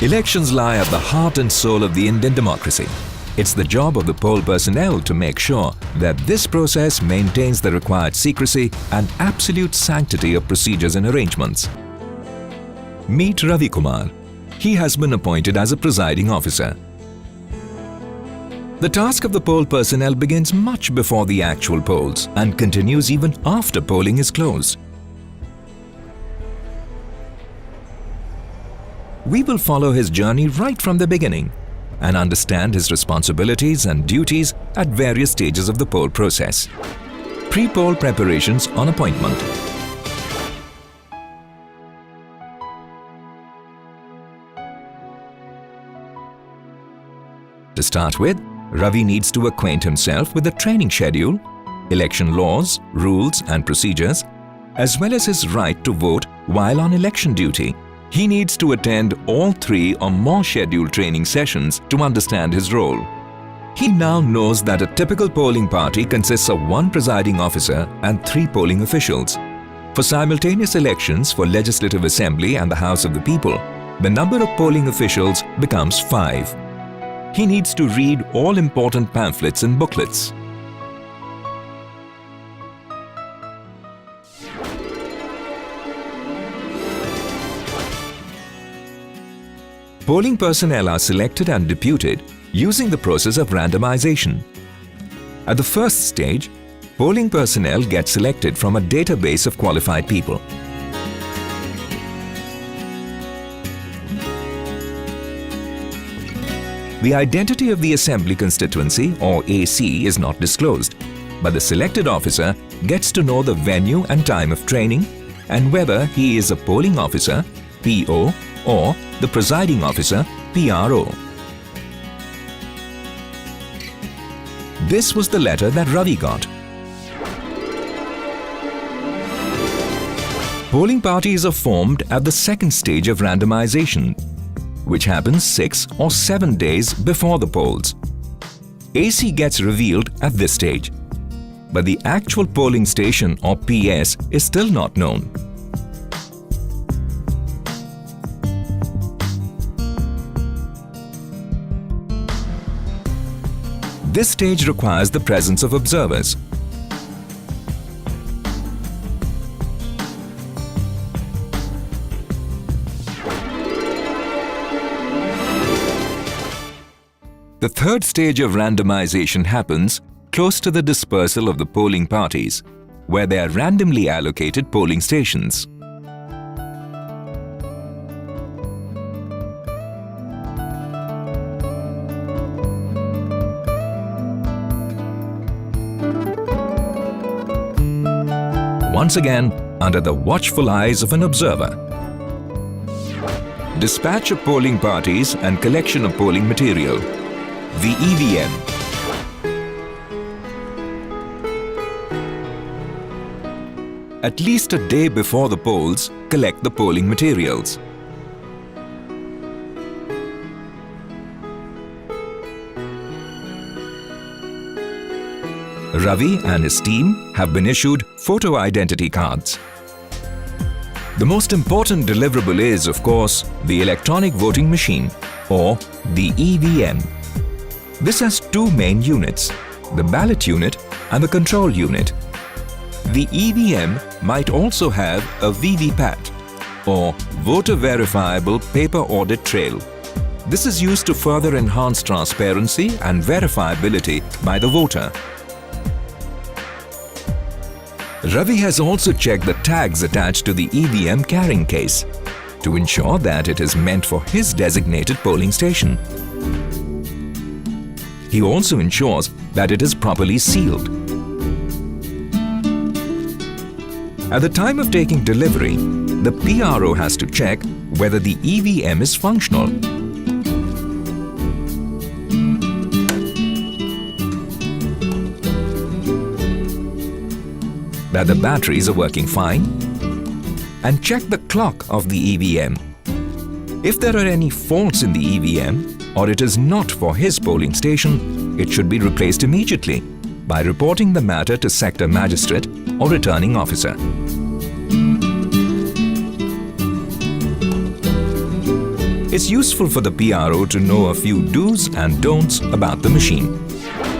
Elections lie at the heart and soul of the Indian democracy. It's the job of the poll personnel to make sure that this process maintains the required secrecy and absolute sanctity of procedures and arrangements. Meet Ravi Kumar. He has been appointed as a presiding officer. The task of the poll personnel begins much before the actual polls and continues even after polling is closed. We will follow his journey right from the beginning and understand his responsibilities and duties at various stages of the poll process. Pre-poll preparations on appointment. To start with, Ravi needs to acquaint himself with the training schedule, election laws, rules and procedures, as well as his right to vote while on election duty. He needs to attend all 3 or more scheduled training sessions to understand his role. He now knows that a typical polling party consists of 1 presiding officer and 3 polling officials. For simultaneous elections for Legislative Assembly and the House of the People, the number of polling officials becomes 5. He needs to read all important pamphlets and booklets. Polling personnel are selected and deputed using the process of randomization. At the first stage, polling personnel get selected from a database of qualified people. The identity of the assembly constituency or AC is not disclosed, but the selected officer gets to know the venue and time of training and whether he is a polling officer, PO, or the presiding officer, PRO. This was the letter that Ravi got. Polling parties are formed at the second stage of randomization, which happens 6 or 7 days before the polls. AC gets revealed at this stage, but the actual polling station or PS is still not known. This stage requires the presence of observers. The third stage of randomization happens close to the dispersal of the polling parties, where they are randomly allocated polling stations. Once again, under the watchful eyes of an observer. Dispatch of polling parties and collection of polling material. The EVM. At least a day before the polls, collect the polling materials. Ravi and his team have been issued photo identity cards. The most important deliverable is, of course, the electronic voting machine, or the EVM. This has 2 main units, the ballot unit and the control unit. The EVM might also have a VVPAT, or Voter Verifiable Paper Audit Trail. This is used to further enhance transparency and verifiability by the voter. Ravi has also checked the tags attached to the EVM carrying case to ensure that it is meant for his designated polling station. He also ensures that it is properly sealed. At the time of taking delivery, the PRO has to check whether the EVM is functional. That the batteries are working fine, and check the clock of the EVM. If there are any faults in the EVM or it is not for his polling station, it should be replaced immediately by reporting the matter to Sector Magistrate or Returning Officer. It's useful for the PRO to know a few do's and don'ts about the machine.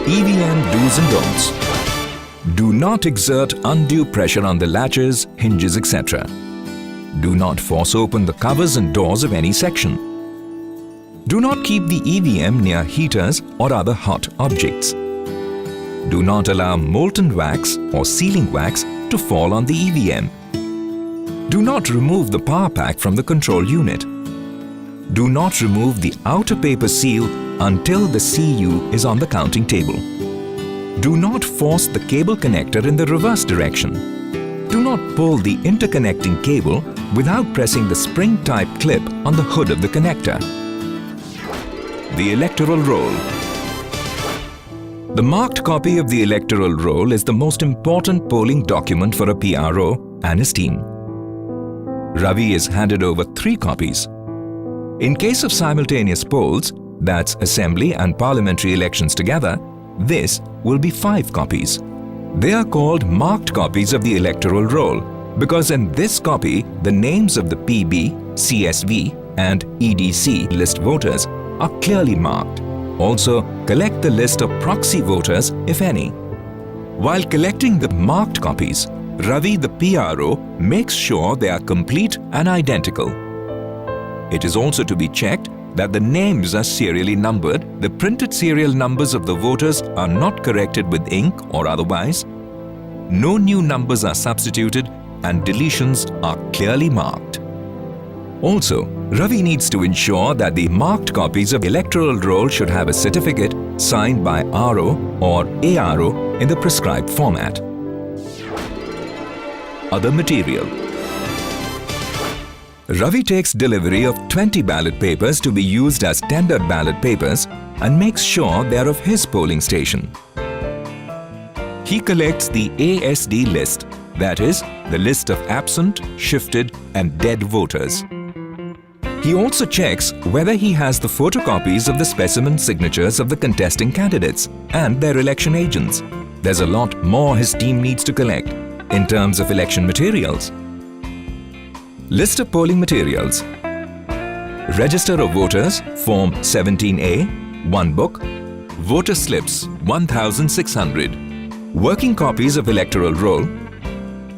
EVM do's and don'ts. Do not exert undue pressure on the latches, hinges, etc. Do not force open the covers and doors of any section. Do not keep the EVM near heaters or other hot objects. Do not allow molten wax or sealing wax to fall on the EVM. Do not remove the power pack from the control unit. Do not remove the outer paper seal until the CU is on the counting table. Do not force the cable connector in the reverse direction. Do not pull the interconnecting cable without pressing the spring-type clip on the hood of the connector. The electoral roll. The marked copy of the electoral roll is the most important polling document for a PRO and his team. Ravi is handed over 3 copies. In case of simultaneous polls, that's assembly and parliamentary elections together, this will be 5 copies. They are called marked copies of the electoral roll because in this copy, the names of the PB, CSV and EDC list voters are clearly marked. Also, collect the list of proxy voters, if any. While collecting the marked copies, Ravi, the PRO, makes sure they are complete and identical. It is also to be checked that the names are serially numbered, the printed serial numbers of the voters are not corrected with ink or otherwise, no new numbers are substituted, and deletions are clearly marked. Also, Ravi needs to ensure that the marked copies of the electoral roll should have a certificate signed by RO or ARO in the prescribed format. Other material. Ravi takes delivery of 20 ballot papers to be used as tendered ballot papers and makes sure they are of his polling station. He collects the ASD list, that is, the list of absent, shifted and dead voters. He also checks whether he has the photocopies of the specimen signatures of the contesting candidates and their election agents. There's a lot more his team needs to collect in terms of election materials. List of polling materials. Register of voters, Form 17A, 1 book. Voter slips, 1,600. Working copies of electoral roll.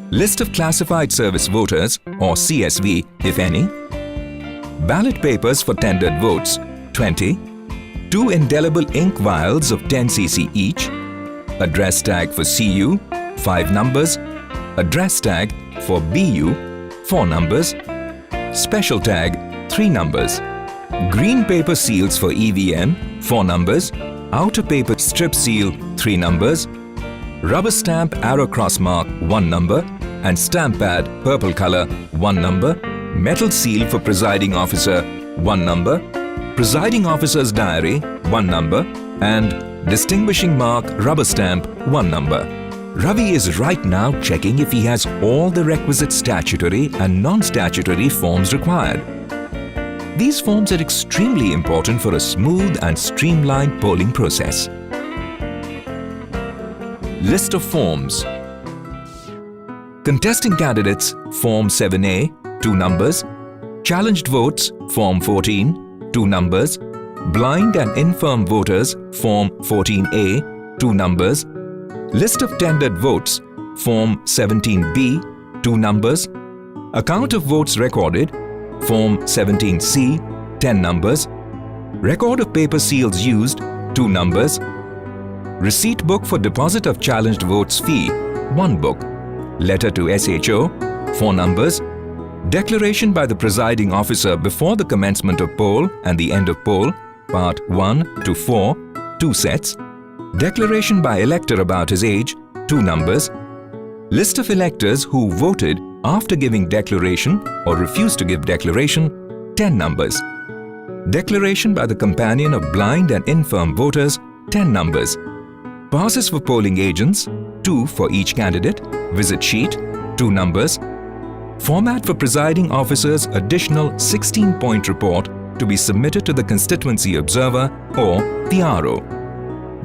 List of classified service voters, or CSV, if any. Ballot papers for tendered votes, 20. 2 indelible ink vials of 10 cc each. Address tag for CU, 5 numbers. Address tag for BU, 4 numbers. Special tag, 3 numbers. Green paper seals for EVM, 4 numbers. Outer paper strip seal, 3 numbers. Rubber stamp arrow cross mark, 1 number. And stamp pad, purple color, 1 number. Metal seal for presiding officer, 1 number. Presiding officer's diary, 1 number. And distinguishing mark, rubber stamp, 1 number. Ravi is right now checking if he has all the requisite statutory and non-statutory forms required. These forms are extremely important for a smooth and streamlined polling process. List of forms. Contesting candidates, Form 7A, 2 numbers. Challenged votes, Form 14, 2 numbers. Blind and infirm voters, Form 14A, 2 numbers. List of tendered votes, Form 17B, 2 numbers. Account of votes recorded, Form 17C, 10 numbers. Record of paper seals used, 2 numbers. Receipt book for deposit of challenged votes fee, 1 book. Letter to SHO, 4 numbers. Declaration by the presiding officer before the commencement of poll and the end of poll, Part 1 to 4, 2 sets. Declaration by elector about his age, 2 numbers. List of electors who voted after giving declaration or refused to give declaration, 10 numbers. Declaration by the companion of blind and infirm voters, 10 numbers. Passes for polling agents, 2 for each candidate. Visit sheet, 2 numbers. Format for presiding officer's additional 16-point report to be submitted to the constituency observer or the RO.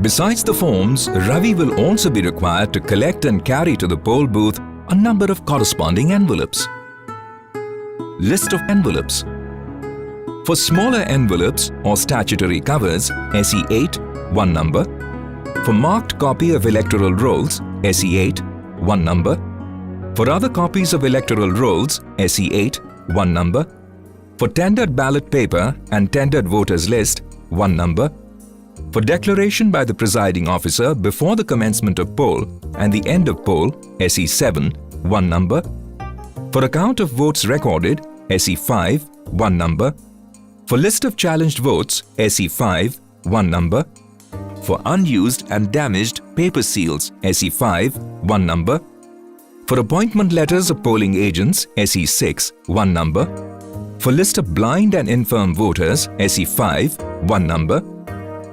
Besides the forms, Ravi will also be required to collect and carry to the poll booth a number of corresponding envelopes. List of envelopes. For smaller envelopes or statutory covers, SE8, 1 number. For marked copy of electoral rolls, SE8, 1 number. For other copies of electoral rolls, SE8, 1 number. For tendered ballot paper and tendered voters list, 1 number. For declaration by the presiding officer before the commencement of poll and the end of poll, SE7, 1 number. For account of votes recorded, SE5, 1 number. For list of challenged votes, SE5, 1 number. For unused and damaged paper seals, SE5, 1 number. For appointment letters of polling agents, SE6, 1 number. For list of blind and infirm voters, SE5, 1 number.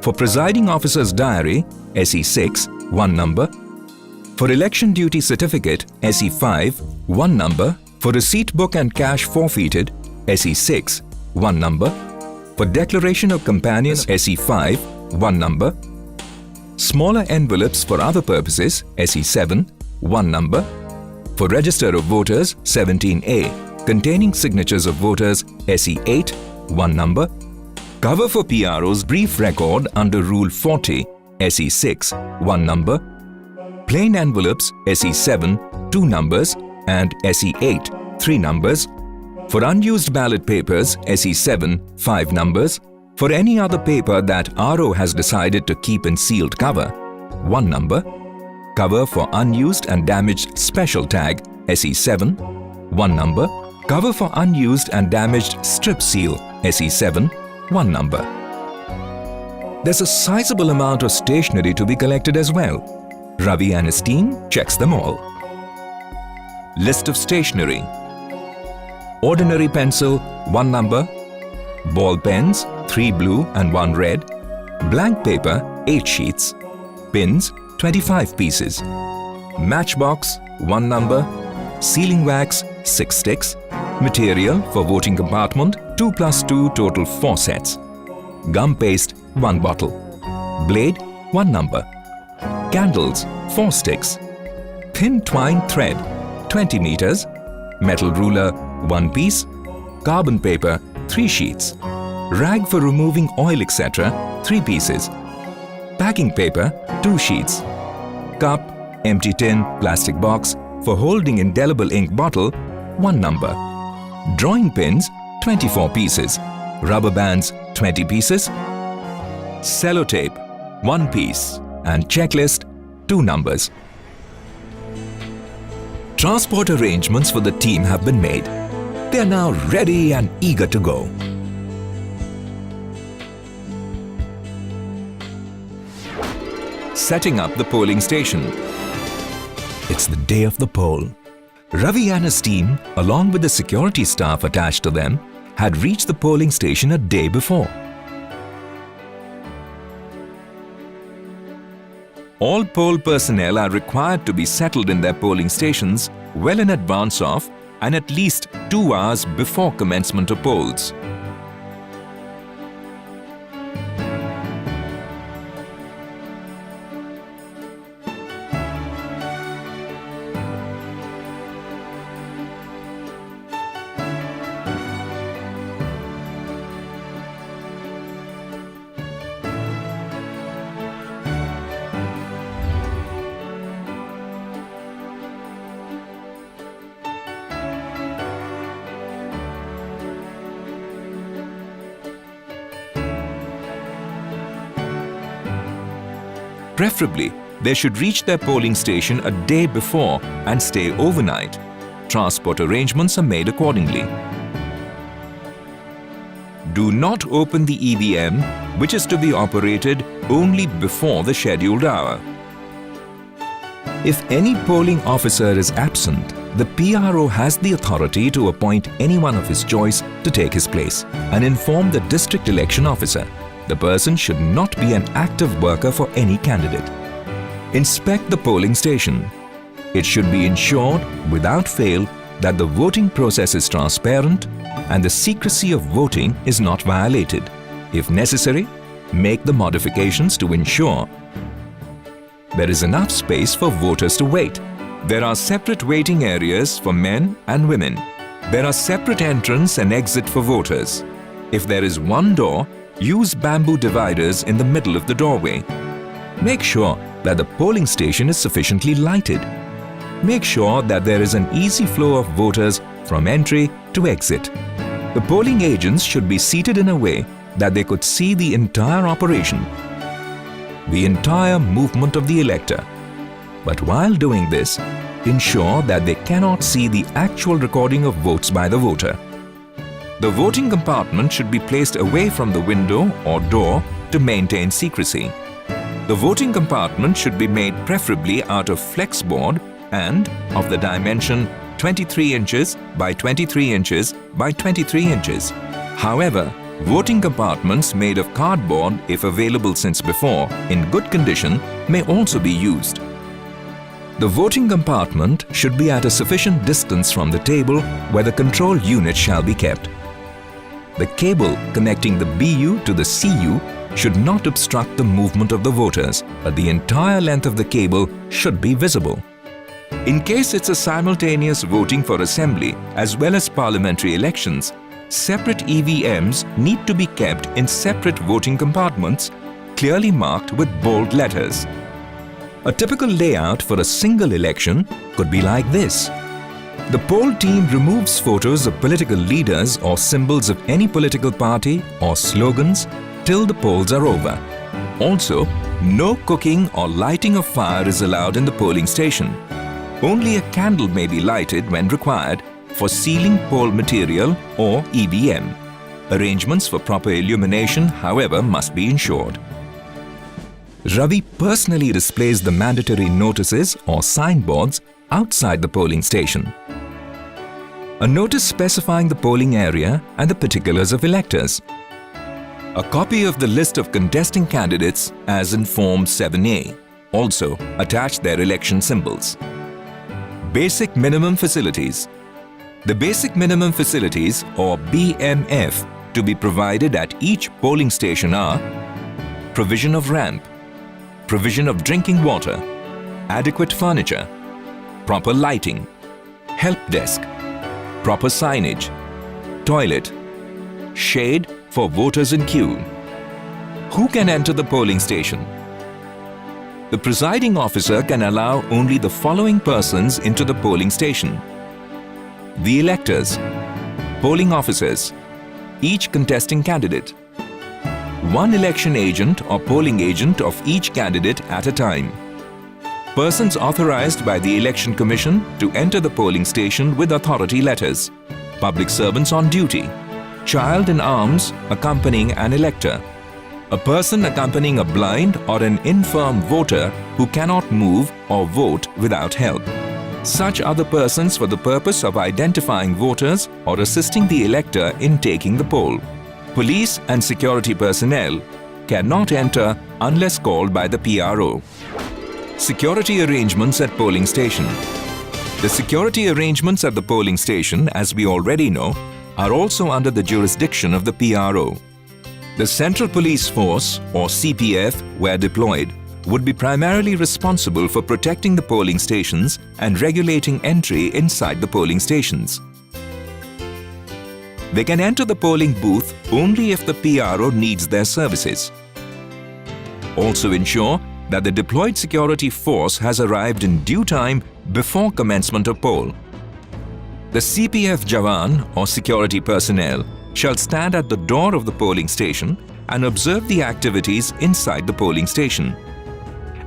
For presiding officer's diary, SE6, 1 number. For election duty certificate, SE5, 1 number. For receipt book and cash forfeited, SE6, 1 number. For declaration of companions, SE5, 1 number. Smaller envelopes for other purposes, SE7, 1 number. For register of voters, 17A, containing signatures of voters, SE8, 1 number. Cover for PRO's brief record under Rule 40, SE6, 1 number. Plain envelopes, SE7, 2 numbers and SE8, 3 numbers. For unused ballot papers, SE7, 5 numbers. For any other paper that RO has decided to keep in sealed cover, 1 number. Cover for unused and damaged special tag, SE7, 1 number. Cover for unused and damaged strip seal, SE7, 1 number. There's a sizable amount of stationery to be collected as well. Ravi and his team checks them all. List of stationery. Ordinary pencil, 1 number. Ball pens, 3 blue and 1 red. Blank paper, 8 sheets. Pins, 25 pieces. Matchbox, 1 number. Sealing wax, 6 sticks. Material for voting compartment, 2 plus 2 total 4 sets. Gum paste, 1 bottle. Blade, 1 number. Candles, 4 sticks. Thin twine thread, 20 meters. Metal ruler, 1 piece. Carbon paper, 3 sheets. Rag for removing oil, etc., 3 pieces. Packing paper, 2 sheets. Cup, empty tin, plastic box for holding indelible ink bottle, 1 number. Drawing pins, 24 pieces. Rubber bands, 20 pieces. Sellotape, 1 piece. And checklist, 2 numbers. Transport arrangements for the team have been made. They are now ready and eager to go. Setting up the polling station. It's the day of the poll. Ravi and his team, along with the security staff attached to them, had reached the polling station a day before. All poll personnel are required to be settled in their polling stations well in advance of and at least 2 hours before commencement of polls. Preferably, they should reach their polling station a day before and stay overnight. Transport arrangements are made accordingly. Do not open the EVM, which is to be operated only before the scheduled hour. If any polling officer is absent, the PRO has the authority to appoint anyone of his choice to take his place and inform the district election officer. The person should not be an active worker for any candidate. Inspect the polling station. It should be ensured without fail that the voting process is transparent and the secrecy of voting is not violated. If necessary, make the modifications to ensure there is enough space for voters to wait. There are separate waiting areas for men and women. There are separate entrance and exit for voters. If there is one door, use bamboo dividers in the middle of the doorway. Make sure that the polling station is sufficiently lighted. Make sure that there is an easy flow of voters from entry to exit. The polling agents should be seated in a way that they could see the entire operation, the entire movement of the elector. But while doing this, ensure that they cannot see the actual recording of votes by the voter. The voting compartment should be placed away from the window or door to maintain secrecy. The voting compartment should be made preferably out of flex board and of the dimension 23 inches by 23 inches by 23 inches. However, voting compartments made of cardboard, if available since before, in good condition, may also be used. The voting compartment should be at a sufficient distance from the table where the control unit shall be kept. The cable connecting the BU to the CU should not obstruct the movement of the voters, but the entire length of the cable should be visible. In case it's a simultaneous voting for assembly as well as parliamentary elections, separate EVMs need to be kept in separate voting compartments, clearly marked with bold letters. A typical layout for a single election could be like this. The poll team removes photos of political leaders or symbols of any political party or slogans till the polls are over. Also, no cooking or lighting of fire is allowed in the polling station. Only a candle may be lighted when required for sealing poll material or EVM. Arrangements for proper illumination, however, must be ensured. Ravi personally displays the mandatory notices or signboards outside the polling station. A notice specifying the polling area and the particulars of electors. A copy of the list of contesting candidates as in Form 7A. Also, attach their election symbols. Basic Minimum Facilities. The Basic Minimum Facilities, or BMF, to be provided at each polling station are provision of ramp, provision of drinking water, adequate furniture, proper lighting, help desk, proper signage, toilet, shade for voters in queue. Who can enter the polling station? The presiding officer can allow only the following persons into the polling station: the electors, polling officers, each contesting candidate, one election agent or polling agent of each candidate at a time, persons authorized by the Election Commission to enter the polling station with authority letters, public servants on duty, child in arms accompanying an elector, a person accompanying a blind or an infirm voter who cannot move or vote without help. Such are the persons for the purpose of identifying voters or assisting the elector in taking the poll. Police and security personnel cannot enter unless called by the PRO. Security arrangements at polling station. The security arrangements at the polling station, as we already know, are also under the jurisdiction of the PRO. The Central Police Force, or CPF, where deployed, would be primarily responsible for protecting the polling stations and regulating entry inside the polling stations. They can enter the polling booth only if the PRO needs their services. Also ensure that the deployed security force has arrived in due time before commencement of poll. The CPF Jawan or security personnel shall stand at the door of the polling station and observe the activities inside the polling station.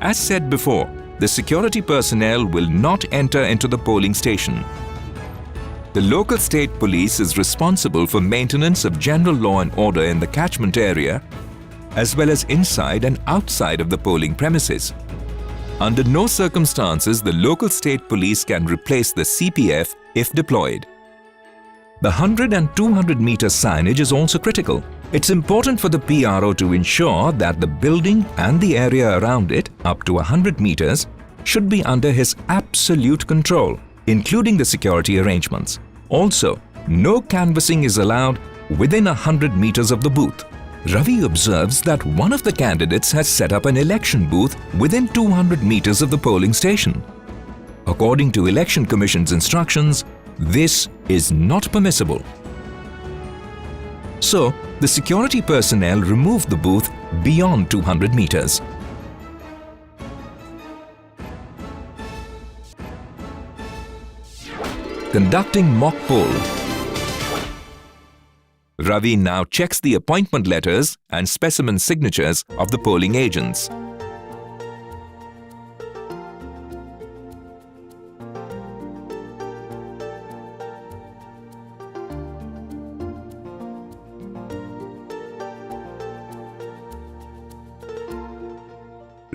As said before, the security personnel will not enter into the polling station. The local state police is responsible for maintenance of general law and order in the catchment area, as well as inside and outside of the polling premises. Under no circumstances the local state police can replace the CPF if deployed. The 100 and 200 meter signage is also critical. It's important for the PRO to ensure that the building and the area around it, up to 100 meters, should be under his absolute control, including the security arrangements. Also, no canvassing is allowed within 100 meters of the booth. Ravi observes that one of the candidates has set up an election booth within 200 meters of the polling station. According to Election Commission's instructions, this is not permissible. So, the security personnel removed the booth beyond 200 meters. Conducting mock poll. Ravi now checks the appointment letters and specimen signatures of the polling agents.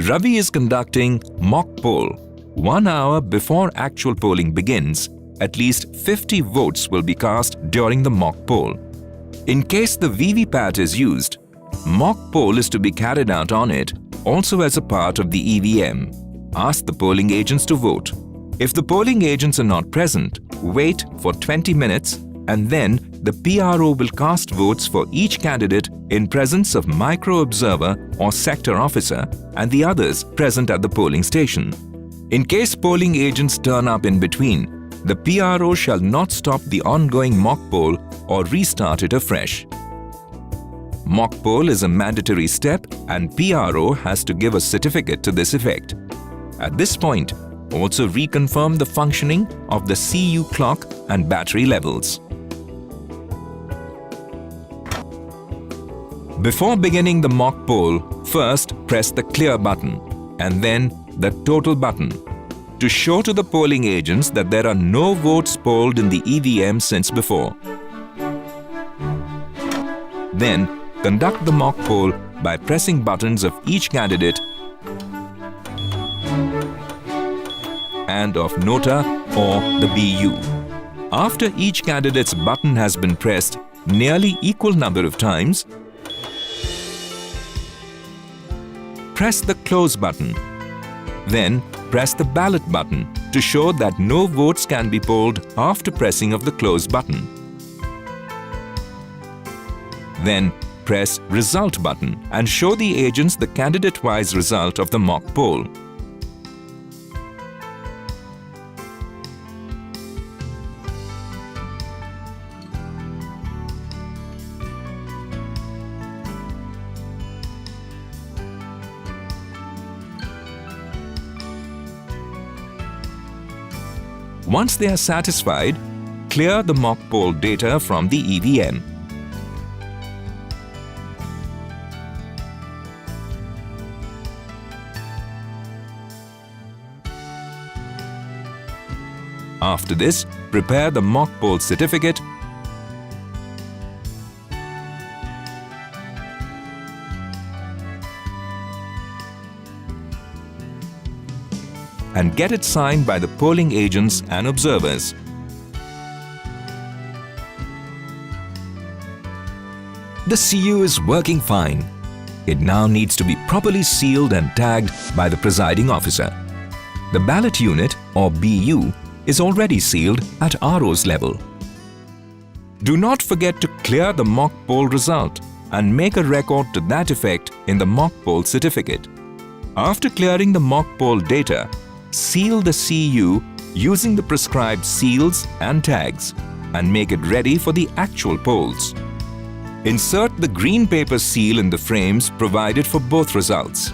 Ravi is conducting mock poll. 1 hour before actual polling begins, at least 50 votes will be cast during the mock poll. In case the VVPAT is used, mock poll is to be carried out on it also as a part of the EVM. Ask the polling agents to vote. If the polling agents are not present, wait for 20 minutes and then the PRO will cast votes for each candidate in presence of micro-observer or sector officer and the others present at the polling station. In case polling agents turn up in between, the PRO shall not stop the ongoing mock poll or restart it afresh. Mock poll is a mandatory step and PRO has to give a certificate to this effect. At this point, also reconfirm the functioning of the CU clock and battery levels. Before beginning the mock poll, first press the clear button and then the total button to show to the polling agents that there are no votes polled in the EVM since before. Then conduct the mock poll by pressing buttons of each candidate and of Nota or the BU. After each candidate's button has been pressed nearly equal number of times, press the close button. Then press the ballot button to show that no votes can be polled after pressing of the close button. Then press result button and show the agents the candidate-wise result of the mock poll. Once they are satisfied, clear the mock poll data from the EVM. After this, prepare the mock poll certificate and get it signed by the polling agents and observers. The CU is working fine. It now needs to be properly sealed and tagged by the presiding officer. The ballot unit, or BU, is already sealed at RO's level. Do not forget to clear the mock poll result and make a record to that effect in the mock poll certificate. After clearing the mock poll data, seal the CU using the prescribed seals and tags and make it ready for the actual polls. Insert the green paper seal in the frames provided for both results.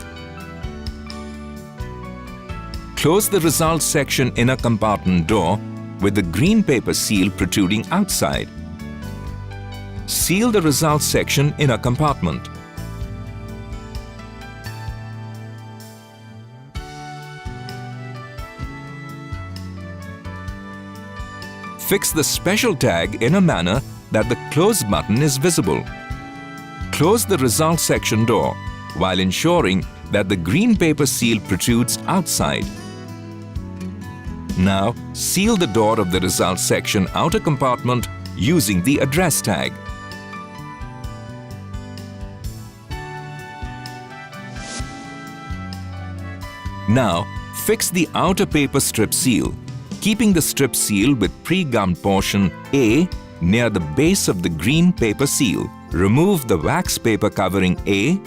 Close the results section inner compartment door with the green paper seal protruding outside. Seal the results section inner compartment. Fix the special tag in a manner that the close button is visible. Close the results section door while ensuring that the green paper seal protrudes outside. Now, seal the door of the results section outer compartment using the address tag. Now, fix the outer paper strip seal, keeping the strip seal with pre-gummed portion A near the base of the green paper seal. Remove the wax paper covering A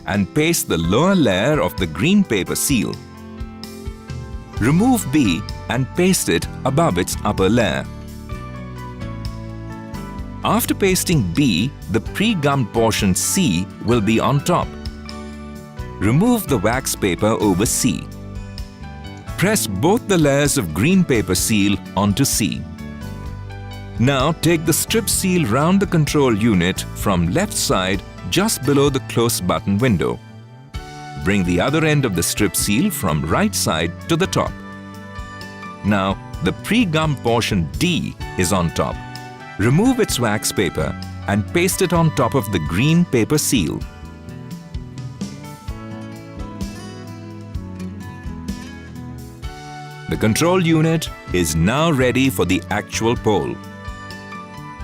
and paste the lower layer of the green paper seal. Remove B and paste it above its upper layer. After pasting B, the pre-gummed portion C will be on top. Remove the wax paper over C. Press both the layers of green paper seal onto C. Now take the strip seal round the control unit from left side just below the close button window. Bring the other end of the strip seal from right side to the top. Now the pre-gummed portion D is on top. Remove its wax paper and paste it on top of the green paper seal. The control unit is now ready for the actual pole.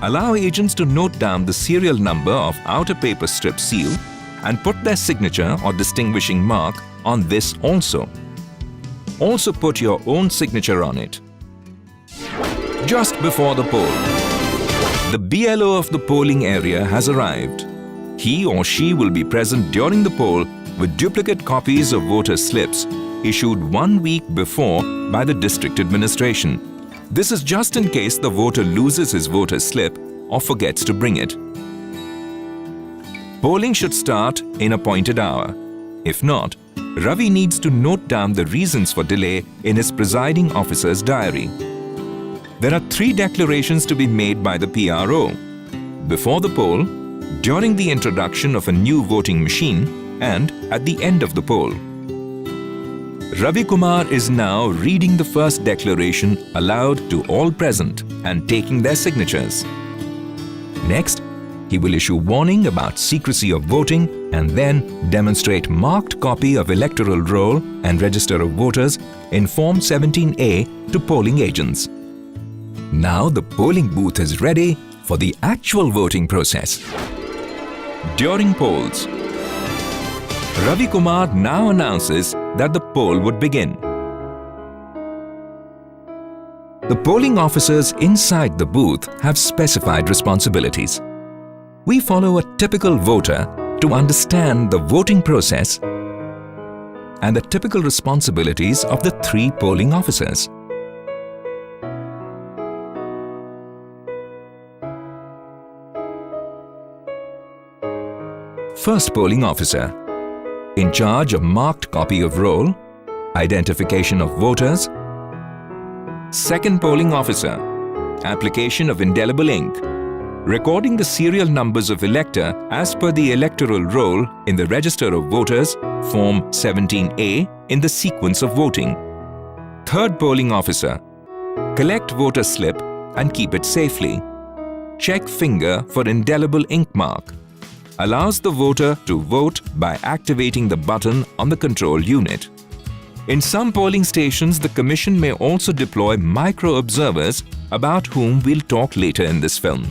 Allow agents to note down the serial number of outer paper strip seal and put their signature or distinguishing mark on this also. Also put your own signature on it. Just before the poll, the BLO of the polling area has arrived. He or she will be present during the poll with duplicate copies of voter slips issued 1 week before by the district administration. This is just in case the voter loses his voter slip or forgets to bring it. Polling should start in appointed hour. If not, Ravi needs to note down the reasons for delay in his presiding officer's diary. There are 3 declarations to be made by the PRO: before the poll, during the introduction of a new voting machine, and at the end of the poll. Ravi Kumar is now reading the first declaration aloud to all present and taking their signatures. Next, he will issue warning about secrecy of voting and then demonstrate marked copy of electoral roll and register of voters in Form 17A to polling agents. Now the polling booth is ready for the actual voting process. During polls, Ravi Kumar now announces that the poll would begin. The polling officers inside the booth have specified responsibilities. We follow a typical voter to understand the voting process and the typical responsibilities of the 3 polling officers. First polling officer, in charge of marked copy of roll, identification of voters. Second polling officer, application of indelible ink, recording the serial numbers of elector as per the electoral roll in the register of voters, Form 17A, in the sequence of voting. Third polling officer, collect voter slip and keep it safely. Check finger for indelible ink mark. Allows the voter to vote by activating the button on the control unit. In some polling stations, the Commission may also deploy micro-observers about whom we'll talk later in this film.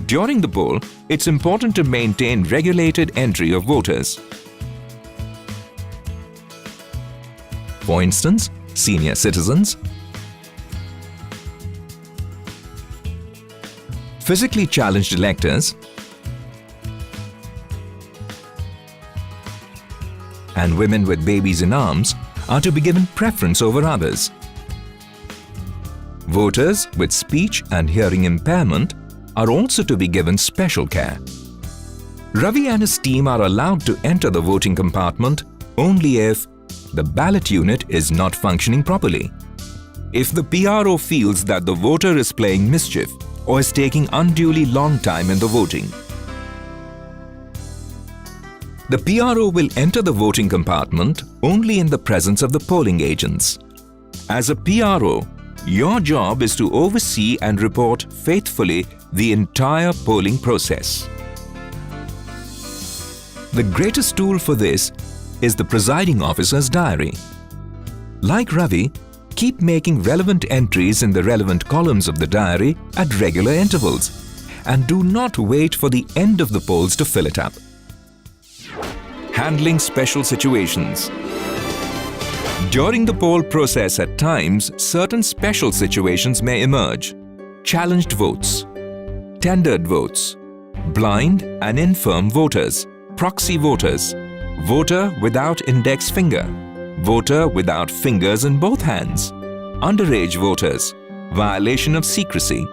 During the poll, it's important to maintain regulated entry of voters. For instance, senior citizens, physically challenged electors, and women with babies in arms are to be given preference over others. Voters with speech and hearing impairment are also to be given special care. Ravi and his team are allowed to enter the voting compartment only if the ballot unit is not functioning properly, if the PRO feels that the voter is playing mischief or is taking unduly long time in the voting. The PRO will enter the voting compartment only in the presence of the polling agents. As a PRO, your job is to oversee and report faithfully the entire polling process. The greatest tool for this is the presiding officer's diary. Like Ravi, keep making relevant entries in the relevant columns of the diary at regular intervals and do not wait for the end of the polls to fill it up. Handling special situations. During the poll process at times, certain special situations may emerge. Challenged votes, tendered votes, blind and infirm voters, proxy voters, voter without index finger, voter without fingers in both hands, underage voters, violation of secrecy,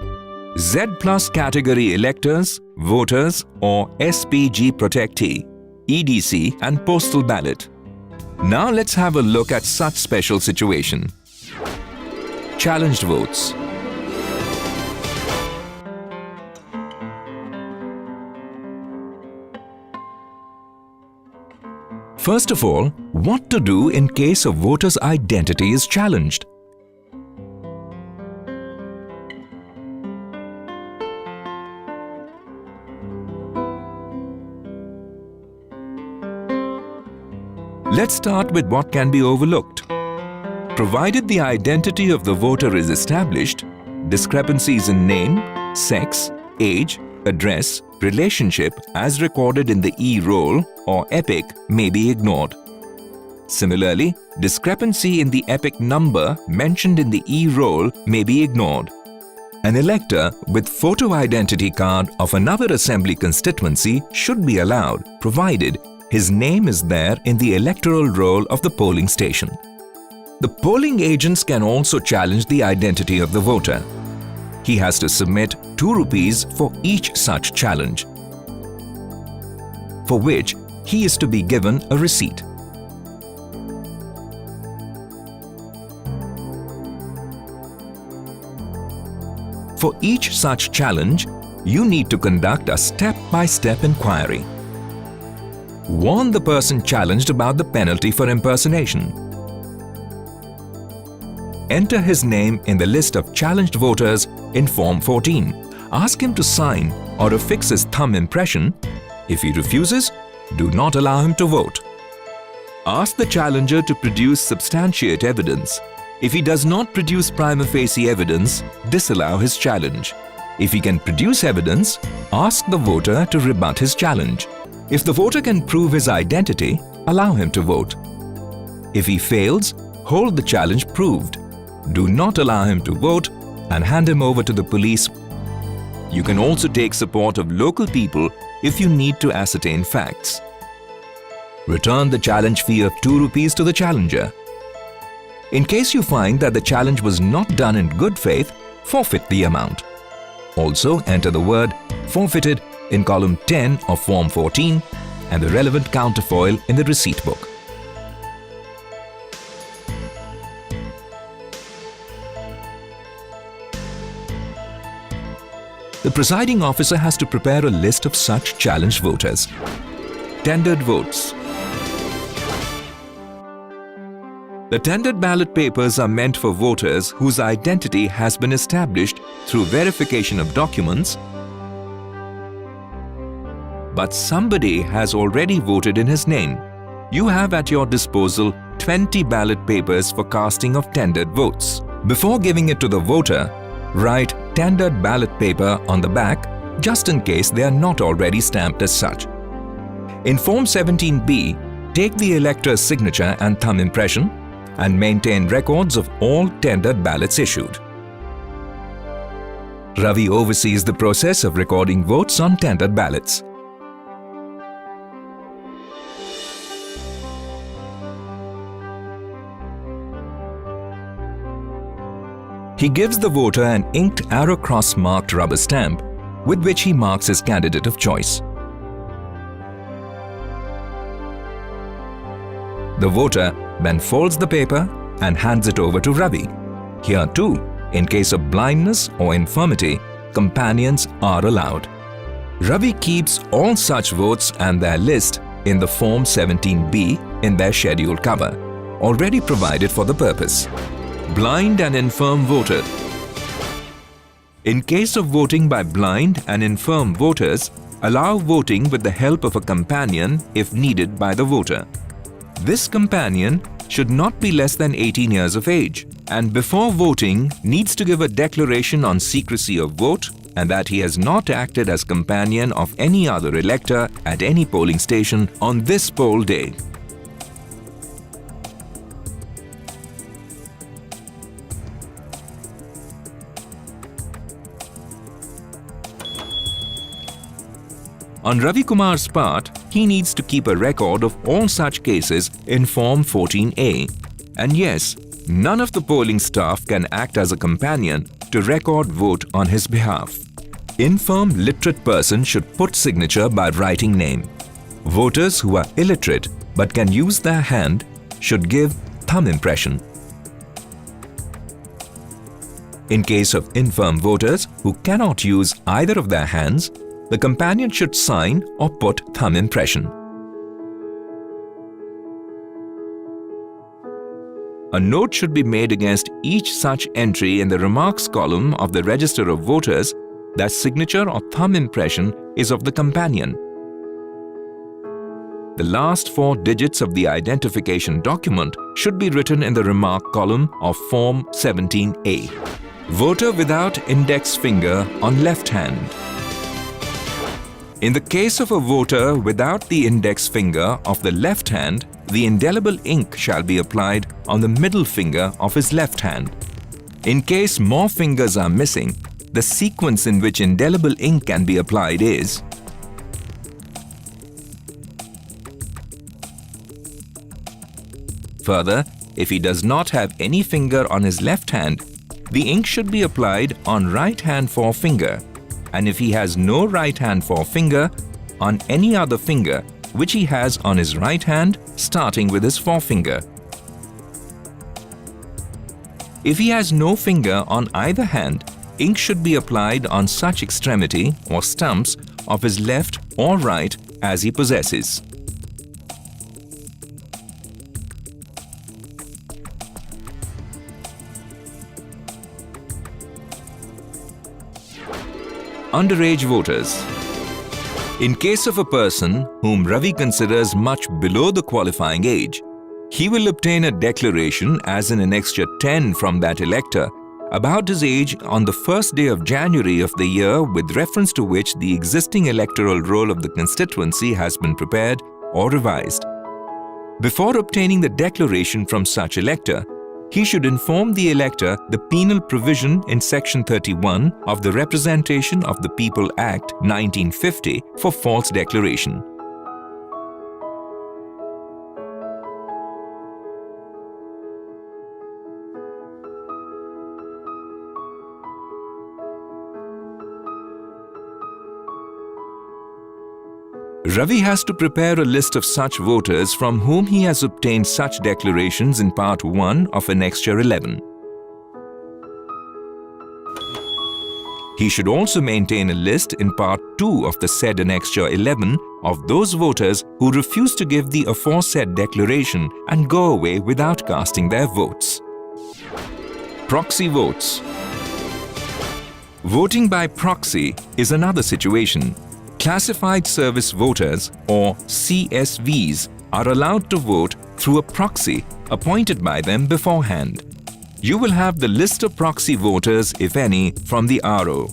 Z plus category electors, voters or SPG protectee, EDC and postal ballot. Now let's have a look at such special situation. Challenged votes. First of all, what to do in case a voter's identity is challenged? Let's start with what can be overlooked. Provided the identity of the voter is established, discrepancies in name, sex, age, address, relationship as recorded in the e-roll or EPIC may be ignored. Similarly, discrepancy in the EPIC number mentioned in the e-roll may be ignored. An elector with photo identity card of another assembly constituency should be allowed, provided his name is there in the electoral roll of the polling station. The polling agents can also challenge the identity of the voter. He has to submit 2 rupees for each such challenge, for which he is to be given a receipt. For each such challenge, you need to conduct a step-by-step inquiry. Warn the person challenged about the penalty for impersonation. Enter his name in the list of challenged voters in Form 14. Ask him to sign or affix his thumb impression. If he refuses, do not allow him to vote. Ask the challenger to produce substantiate evidence. If he does not produce prima facie evidence, disallow his challenge. If he can produce evidence, ask the voter to rebut his challenge. If the voter can prove his identity, allow him to vote. If he fails, hold the challenge proved. Do not allow him to vote and hand him over to the police. You can also take support of local people if you need to ascertain facts. Return the challenge fee of 2 rupees to the challenger. In case you find that the challenge was not done in good faith, forfeit the amount. Also, enter the word "forfeited" in column 10 of Form 14 and the relevant counterfoil in the receipt book. The presiding officer has to prepare a list of such challenged voters. Tendered votes. The tendered ballot papers are meant for voters whose identity has been established through verification of documents, but somebody has already voted in his name. You have at your disposal 20 ballot papers for casting of tendered votes. Before giving it to the voter, write "tendered ballot paper" on the back, just in case they are not already stamped as such. In Form 17B, take the elector's signature and thumb impression and maintain records of all tendered ballots issued. Ravi oversees the process of recording votes on tendered ballots. He gives the voter an inked arrow cross marked rubber stamp with which he marks his candidate of choice. The voter then folds the paper and hands it over to Ravi. Here too, in case of blindness or infirmity, companions are allowed. Ravi keeps all such votes and their list in the Form 17B in their schedule cover, already provided for the purpose. Blind and infirm voter. In case of voting by blind and infirm voters, allow voting with the help of a companion if needed by the voter. This companion should not be less than 18 years of age and before voting needs to give a declaration on secrecy of vote and that he has not acted as companion of any other elector at any polling station on this poll day. On Ravi Kumar's part, he needs to keep a record of all such cases in Form 14A. And yes, none of the polling staff can act as a companion to record vote on his behalf. Infirm literate person should put signature by writing name. Voters who are illiterate but can use their hand should give thumb impression. In case of infirm voters who cannot use either of their hands, the companion should sign or put thumb impression. A note should be made against each such entry in the remarks column of the register of voters that signature or thumb impression is of the companion. The last 4 digits of the identification document should be written in the remark column of Form 17A. Voter without index finger on left hand. In the case of a voter without the index finger of the left hand, the indelible ink shall be applied on the middle finger of his left hand. In case more fingers are missing, the sequence in which indelible ink can be applied is: further, if he does not have any finger on his left hand, the ink should be applied on right hand forefinger, and if he has no right hand forefinger, on any other finger which he has on his right hand, starting with his forefinger. If he has no finger on either hand, ink should be applied on such extremity or stumps of his left or right as he possesses. Underage voters. In case of a person whom Ravi considers much below the qualifying age, he will obtain a declaration as an annexure 10 from that elector about his age on the first day of January of the year with reference to which the existing electoral roll of the constituency has been prepared or revised. Before obtaining the declaration from such elector, he should inform the elector the penal provision in Section 31 of the Representation of the People Act 1950 for false declaration. Ravi has to prepare a list of such voters from whom he has obtained such declarations in Part 1 of Annexure 11. He should also maintain a list in Part 2 of the said Annexure 11 of those voters who refuse to give the aforesaid declaration and go away without casting their votes. Proxy votes. Voting by proxy is another situation. Classified Service Voters, or CSVs, are allowed to vote through a proxy appointed by them beforehand. You will have the list of proxy voters, if any, from the RO.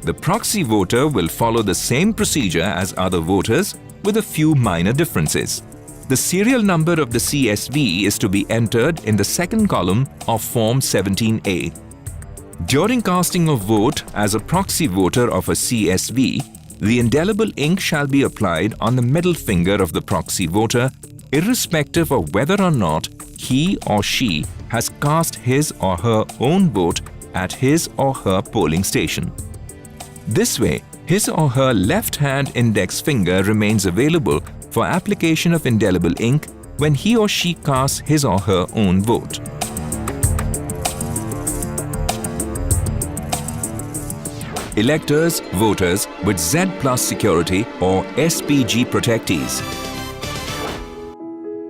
The proxy voter will follow the same procedure as other voters with a few minor differences. The serial number of the CSV is to be entered in the second column of Form 17A. During casting of vote as a proxy voter of a CSV, the indelible ink shall be applied on the middle finger of the proxy voter, irrespective of whether or not he or she has cast his or her own vote at his or her polling station. This way, his or her left-hand index finger remains available for application of indelible ink when he or she casts his or her own vote. Electors, voters with Z+ security or SPG protectees.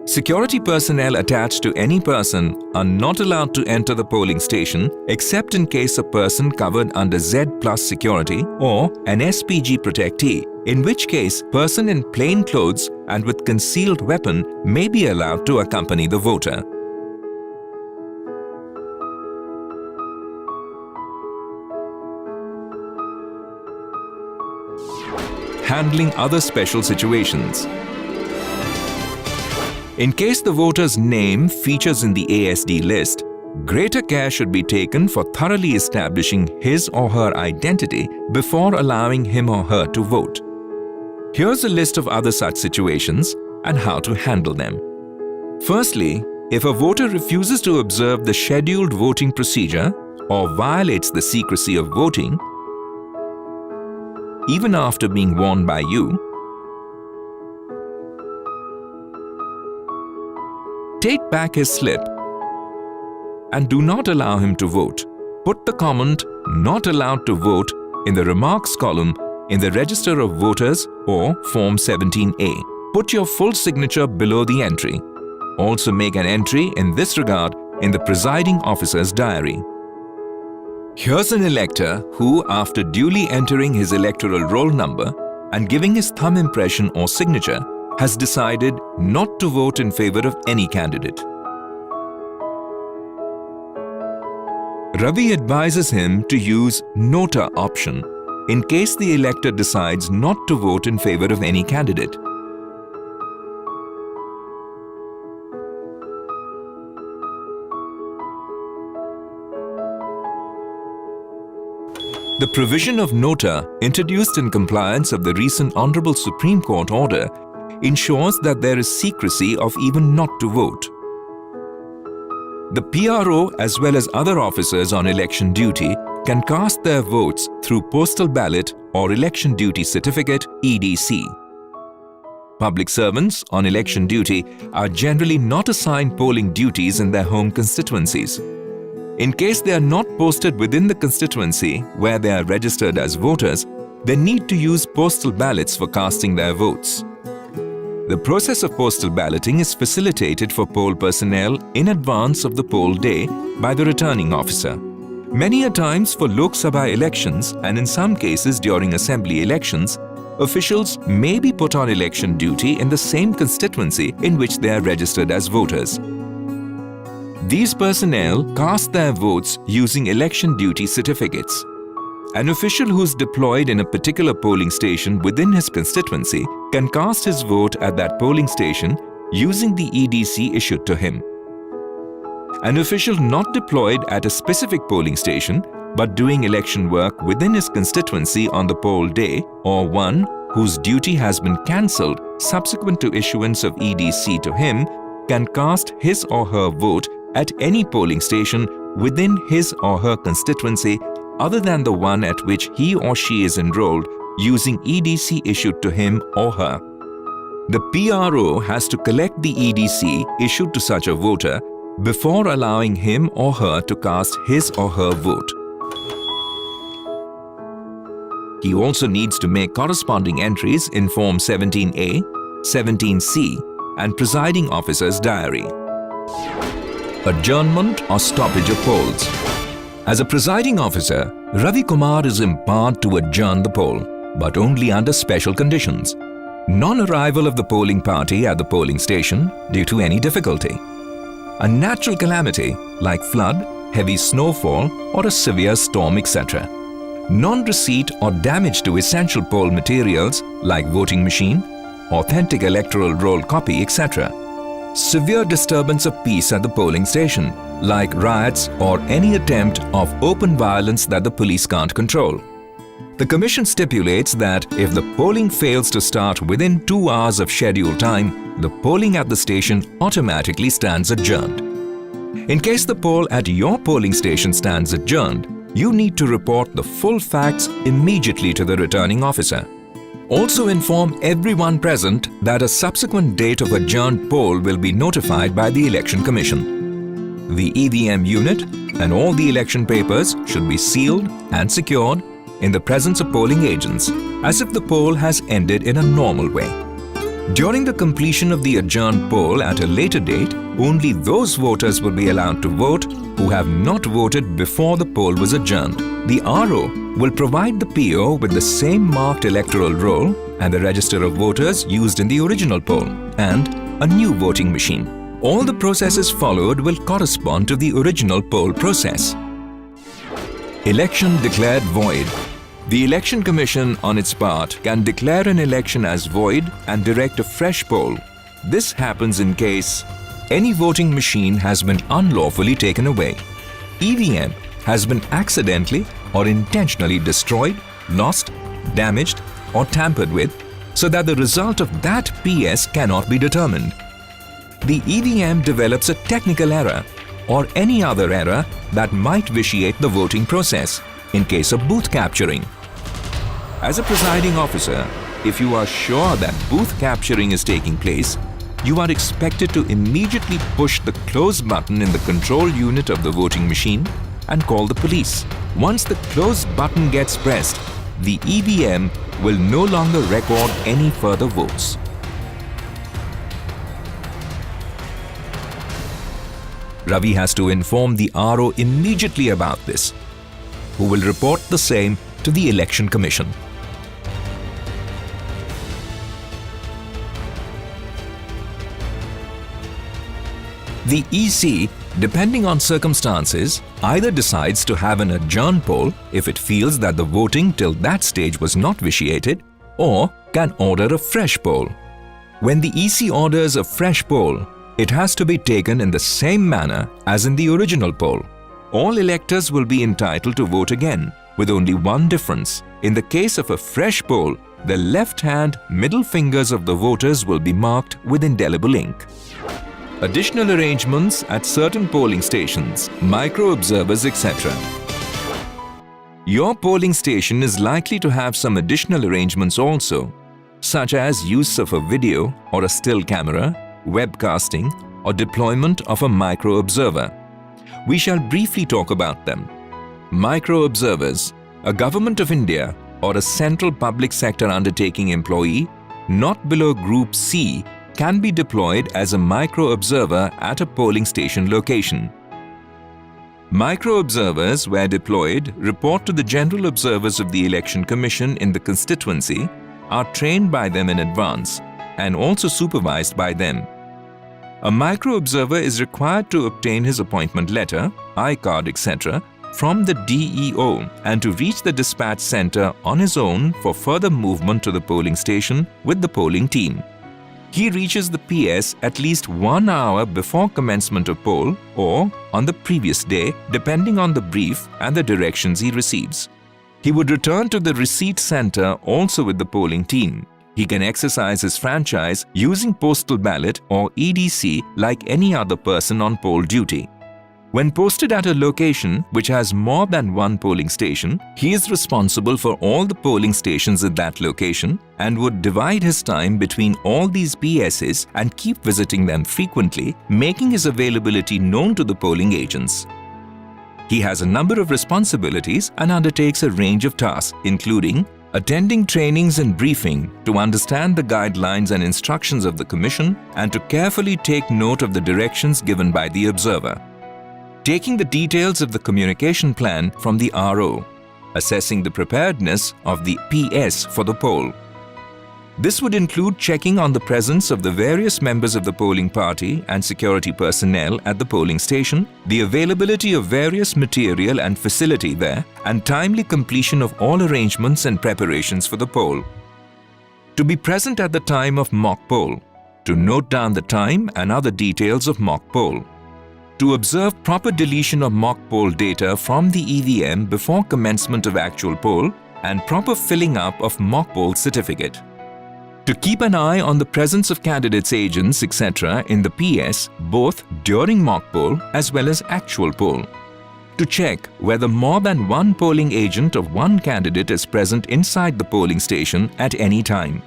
Security personnel attached to any person are not allowed to enter the polling station except in case a person covered under Z+ security or an SPG protectee, in which case person in plain clothes and with concealed weapon may be allowed to accompany the voter. Handling other special situations. In case the voter's name features in the ASD list, greater care should be taken for thoroughly establishing his or her identity before allowing him or her to vote. Here's a list of other such situations and how to handle them. Firstly, If a voter refuses to observe the scheduled voting procedure or violates the secrecy of voting, even after being warned by you, take back his slip and do not allow him to vote. Put the comment "Not allowed to vote" in the remarks column in the Register of Voters or Form 17A. Put your full signature below the entry. Also make an entry in this regard in the presiding officer's diary. Here's an elector who, after duly entering his electoral roll number and giving his thumb impression or signature, has decided not to vote in favor of any candidate. Ravi advises him to use Nota option in case the elector decides not to vote in favor of any candidate. The provision of Nota, introduced in compliance of the recent Honorable Supreme Court order, ensures that there is secrecy of even not to vote. The PRO as well as other officers on election duty can cast their votes through postal ballot or election duty certificate (EDC). Public servants on election duty are generally not assigned polling duties in their home constituencies. In case they are not posted within the constituency where they are registered as voters, they need to use postal ballots for casting their votes. The process of postal balloting is facilitated for poll personnel in advance of the poll day by the returning officer. Many a times for Lok Sabha elections and in some cases during assembly elections, officials may be put on election duty in the same constituency in which they are registered as voters. These personnel cast their votes using election duty certificates. An official who is deployed in a particular polling station within his constituency can cast his vote at that polling station using the EDC issued to him. An official not deployed at a specific polling station but doing election work within his constituency on the poll day, or one whose duty has been cancelled subsequent to issuance of EDC to him, can cast his or her vote at any polling station within his or her constituency other than the one at which he or she is enrolled using EDC issued to him or her. The PRO has to collect the EDC issued to such a voter before allowing him or her to cast his or her vote. He also needs to make corresponding entries in Form 17A, 17C and Presiding Officer's Diary. Adjournment or stoppage of polls. As a presiding officer, Ravi Kumar is empowered to adjourn the poll, but only under special conditions. Non-arrival of the polling party at the polling station due to any difficulty. A natural calamity like flood, heavy snowfall or a severe storm, etc. Non-receipt or damage to essential poll materials like voting machine, authentic electoral roll copy, etc. Severe disturbance of peace at the polling station, like riots or any attempt of open violence that the police can't control. The Commission stipulates that if the polling fails to start within 2 hours of scheduled time, the polling at the station automatically stands adjourned. In case the poll at your polling station stands adjourned, you need to report the full facts immediately to the returning officer. Also inform everyone present that a subsequent date of adjourned poll will be notified by the Election Commission. The EVM unit and all the election papers should be sealed and secured in the presence of polling agents, as if the poll has ended in a normal way. During the completion of the adjourned poll at a later date, only those voters will be allowed to vote who have not voted before the poll was adjourned. The RO will provide the PO with the same marked electoral roll and the register of voters used in the original poll and a new voting machine. All the processes followed will correspond to the original poll process. Election declared void. The Election Commission, on its part, can declare an election as void and direct a fresh poll. This happens in case any voting machine has been unlawfully taken away, EVM has been accidentally or intentionally destroyed, lost, damaged or tampered with, so that the result of that PS cannot be determined. the EVM develops a technical error or any other error that might vitiate the voting process in case of booth capturing. As a presiding officer, if you are sure that booth capturing is taking place, you are expected to immediately push the close button in the control unit of the voting machine and call the police. Once the close button gets pressed, the EVM will no longer record any further votes. Ravi has to inform the RO immediately about this, who will report the same to the Election Commission. The EC, depending on circumstances, either decides to have an adjourned poll if it feels that the voting till that stage was not vitiated, or can order a fresh poll. When the EC orders a fresh poll, it has to be taken in the same manner as in the original poll. All electors will be entitled to vote again, with only one difference. In the case of a fresh poll, the left hand middle fingers of the voters will be marked with indelible ink. Additional arrangements at certain polling stations, micro-observers, etc. Your polling station is likely to have some additional arrangements also, such as use of a video or a still camera, webcasting, or deployment of a micro-observer. We shall briefly talk about them. Micro-observers, a Government of India or a central public sector undertaking employee not below Group C can be deployed as a micro-observer at a polling station location. Micro-observers, where deployed, report to the general observers of the Election Commission in the constituency, are trained by them in advance and also supervised by them. A micro-observer is required to obtain his appointment letter, I-card, etc. from the DEO and to reach the dispatch center on his own for further movement to the polling station with the polling team. He reaches the PS at least 1 hour before commencement of poll or on the previous day, depending on the brief and the directions he receives. He would return to the receipt center also with the polling team. He can exercise his franchise using postal ballot or EDC like any other person on poll duty. When posted at a location which has more than one polling station, he is responsible for all the polling stations at that location and would divide his time between all these PSs and keep visiting them frequently, making his availability known to the polling agents. He has a number of responsibilities and undertakes a range of tasks, including attending trainings and briefing to understand the guidelines and instructions of the Commission and to carefully take note of the directions given by the observer. Taking the details of the communication plan from the RO, assessing the preparedness of the PS for the poll. This would include checking on the presence of the various members of the polling party and security personnel at the polling station, the availability of various material and facility there, and timely completion of all arrangements and preparations for the poll. To be present at the time of mock poll, to note down the time and other details of mock poll. To observe proper deletion of mock poll data from the EVM before commencement of actual poll and proper filling up of mock poll certificate. To keep an eye on the presence of candidates' agents, etc. in the PS both during mock poll as well as actual poll. To check whether more than one polling agent of one candidate is present inside the polling station at any time.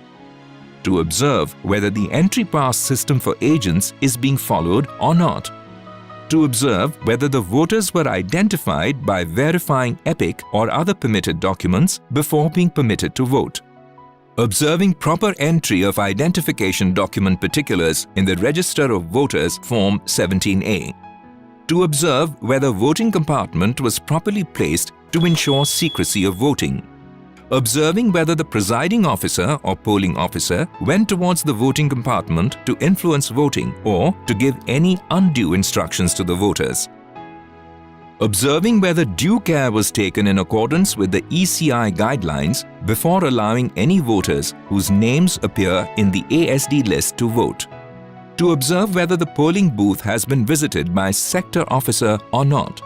To observe whether the entry pass system for agents is being followed or not. To observe whether the voters were identified by verifying EPIC or other permitted documents before being permitted to vote. Observing proper entry of identification document particulars in the Register of Voters Form 17A. To observe whether voting compartment was properly placed to ensure secrecy of voting. Observing whether the presiding officer or polling officer went towards the voting compartment to influence voting or to give any undue instructions to the voters. Observing whether due care was taken in accordance with the ECI guidelines before allowing any voters whose names appear in the ASD list to vote. To observe whether the polling booth has been visited by sector officer or not.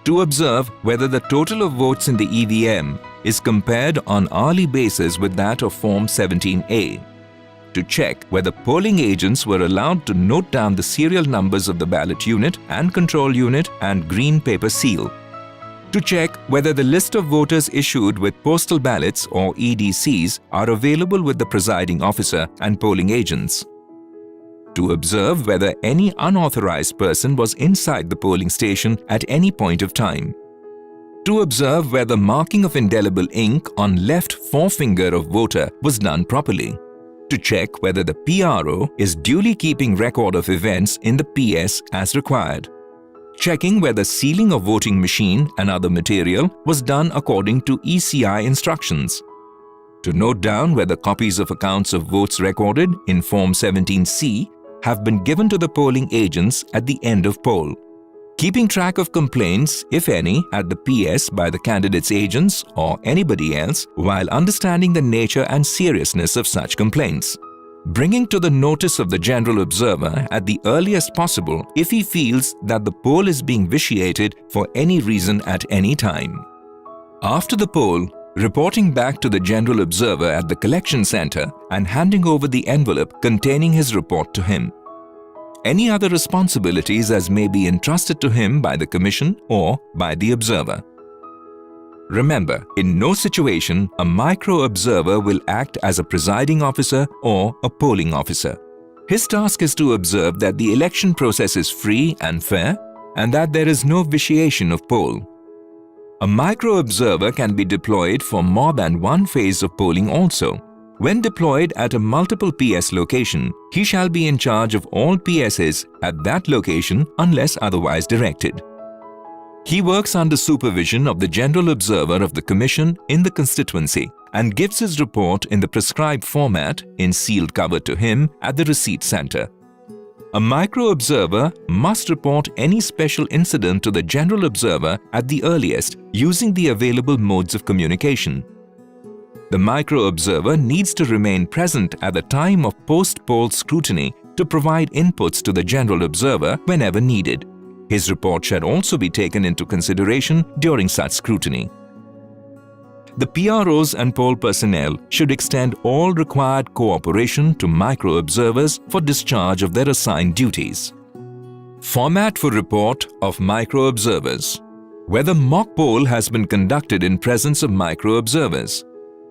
To observe whether the total of votes in the EVM is compared on hourly basis with that of Form 17A. To check whether polling agents were allowed to note down the serial numbers of the ballot unit and control unit and green paper seal. To check whether the list of voters issued with postal ballots or EDCs are available with the presiding officer and polling agents. To observe whether any unauthorized person was inside the polling station at any point of time. To observe whether marking of indelible ink on left forefinger of voter was done properly. To check whether the PRO is duly keeping record of events in the PS as required. Checking whether sealing of voting machine and other material was done according to ECI instructions. To note down whether copies of accounts of votes recorded in Form 17C have been given to the polling agents at the end of poll. Keeping track of complaints, if any, at the PS by the candidate's agents or anybody else while understanding the nature and seriousness of such complaints. Bringing to the notice of the general observer at the earliest possible if he feels that the poll is being vitiated for any reason at any time. After the poll, reporting back to the general observer at the collection center and handing over the envelope containing his report to him. Any other responsibilities as may be entrusted to him by the Commission or by the observer. Remember, in no situation a micro-observer will act as a presiding officer or a polling officer. His task is to observe that the election process is free and fair and that there is no vitiation of poll. A micro-observer can be deployed for more than one phase of polling also. When deployed at a multiple PS location, he shall be in charge of all PSs at that location unless otherwise directed. He works under supervision of the general observer of the Commission in the constituency and gives his report in the prescribed format in sealed cover to him at the receipt center. A micro-observer must report any special incident to the general observer at the earliest using the available modes of communication. The micro-observer needs to remain present at the time of post-poll scrutiny to provide inputs to the general observer whenever needed. His report should also be taken into consideration during such scrutiny. The PROs and poll personnel should extend all required cooperation to micro-observers for discharge of their assigned duties. Format for report of micro-observers. Whether mock poll has been conducted in presence of micro-observers.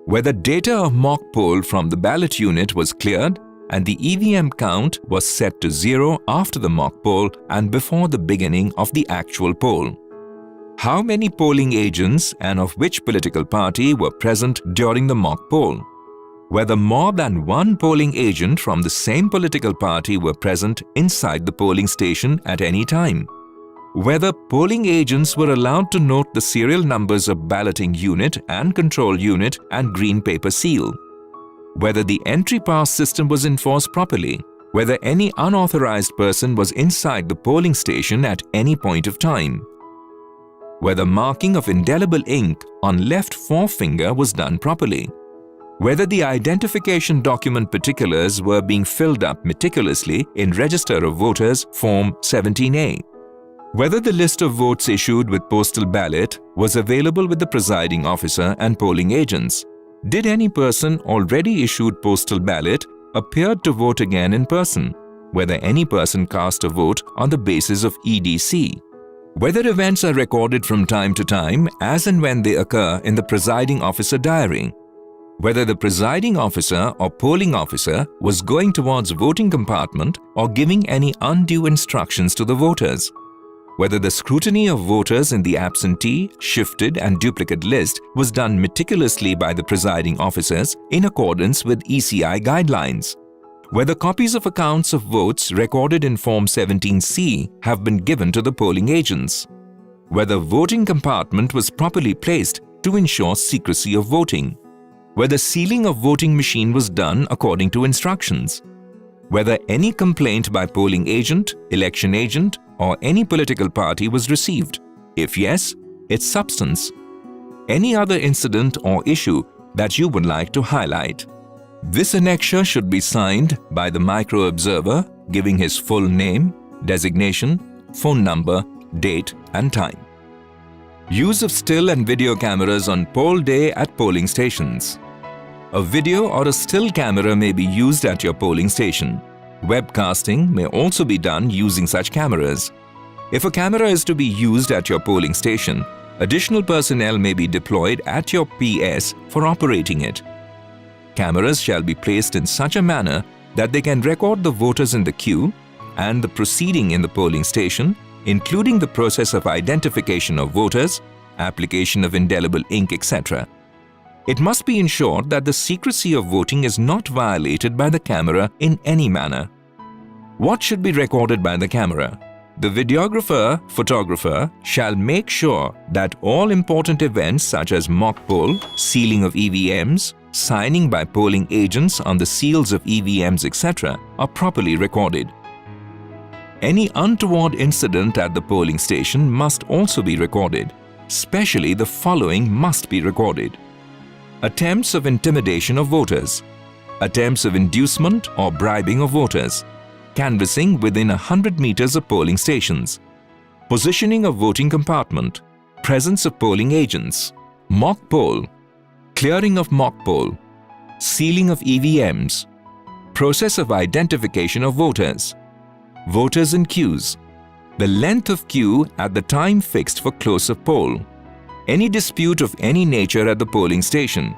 Whether data of mock poll from the ballot unit was cleared and the EVM count was set to 0 after the mock poll and before the beginning of the actual poll. How many polling agents and of which political party were present during the mock poll? Whether more than one polling agent from the same political party were present inside the polling station at any time. Whether polling agents were allowed to note the serial numbers of balloting unit and control unit and green paper seal. Whether the entry pass system was enforced properly. Whether any unauthorized person was inside the polling station at any point of time. Whether marking of indelible ink on left forefinger was done properly. Whether the identification document particulars were being filled up meticulously in Register of Voters Form 17A. Whether the list of votes issued with postal ballot was available with the presiding officer and polling agents. Did any person already issued postal ballot appear to vote again in person? Whether any person cast a vote on the basis of EDC. Whether events are recorded from time to time as and when they occur in the presiding officer diary. Whether the presiding officer or polling officer was going towards voting compartment or giving any undue instructions to the voters. Whether the scrutiny of voters in the absentee, shifted and duplicate list was done meticulously by the presiding officers in accordance with ECI guidelines. Whether copies of accounts of votes recorded in Form 17C have been given to the polling agents. Whether voting compartment was properly placed to ensure secrecy of voting. Whether sealing of voting machine was done according to instructions. Whether any complaint by polling agent, election agent, or any political party was received. If yes, its substance. Any other incident or issue that you would like to highlight. This annexure should be signed by the micro-observer giving his full name, designation, phone number, date and time. Use of still and video cameras on poll day at polling stations. A video or a still camera may be used at your polling station. Webcasting may also be done using such cameras. If a camera is to be used at your polling station, additional personnel may be deployed at your PS for operating it. Cameras shall be placed in such a manner that they can record the voters in the queue and the proceeding in the polling station, including the process of identification of voters, application of indelible ink, etc. It must be ensured that the secrecy of voting is not violated by the camera in any manner. What should be recorded by the camera? The videographer, photographer shall make sure that all important events such as mock poll, sealing of EVMs, signing by polling agents on the seals of EVMs, etc. are properly recorded. Any untoward incident at the polling station must also be recorded. Especially the following must be recorded: attempts of intimidation of voters, attempts of inducement or bribing of voters, canvassing within 100 meters of polling stations, positioning of voting compartment, presence of polling agents, mock poll, clearing of mock poll, sealing of EVMs, process of identification of voters, voters in queues, the length of queue at the time fixed for close of poll, any dispute of any nature at the polling station,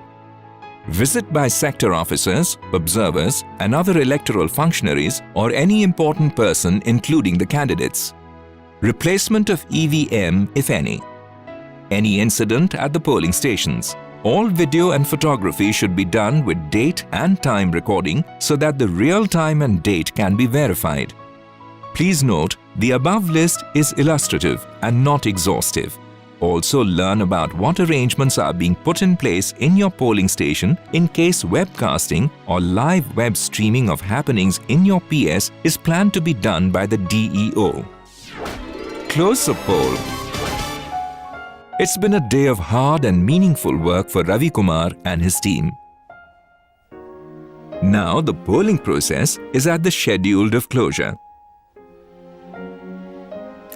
visit by sector officers, observers and other electoral functionaries or any important person including the candidates, replacement of EVM if any incident at the polling stations. All video and photography should be done with date and time recording so that the real time and date can be verified. Please note, the above list is illustrative and not exhaustive. Also learn about what arrangements are being put in place in your polling station in case webcasting or live web streaming of happenings in your PS is planned to be done by the DEO. Close-up poll. It's been a day of hard and meaningful work for Ravi Kumar and his team. Now the polling process is at the schedule of closure.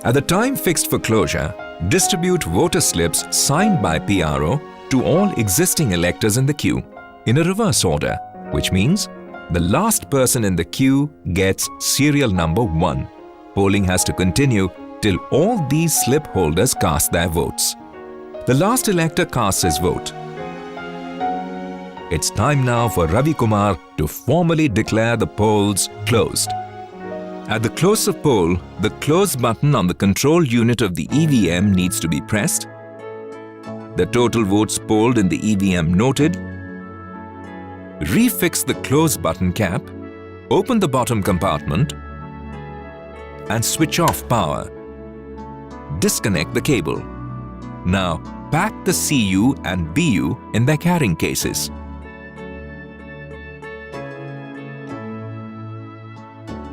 At the time fixed for closure, distribute voter slips signed by PRO to all existing electors in the queue in a reverse order, which means the last person in the queue gets serial number 1. Polling has to continue till all these slip holders cast their votes. The last elector casts his vote. It's time now for Ravi Kumar to formally declare the polls closed. At the close of poll, the close button on the control unit of the EVM needs to be pressed, the total votes polled in the EVM noted, refix the close button cap, open the bottom compartment and switch off power. Disconnect the cable. Now pack the CU and BU in their carrying cases.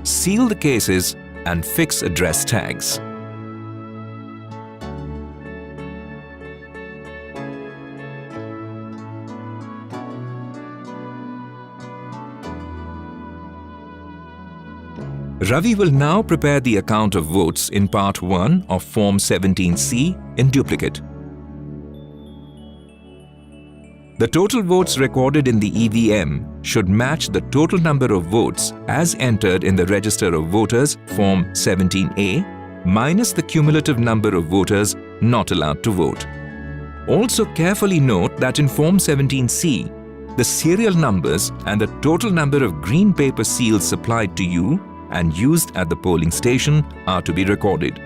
Seal the cases and fix address tags. Ravi will now prepare the account of votes in Part 1 of Form 17C in duplicate. The total votes recorded in the EVM should match the total number of votes as entered in the Register of Voters Form 17A minus the cumulative number of voters not allowed to vote. Also carefully note that in Form 17C, the serial numbers and the total number of green paper seals supplied to you and used at the polling station are to be recorded.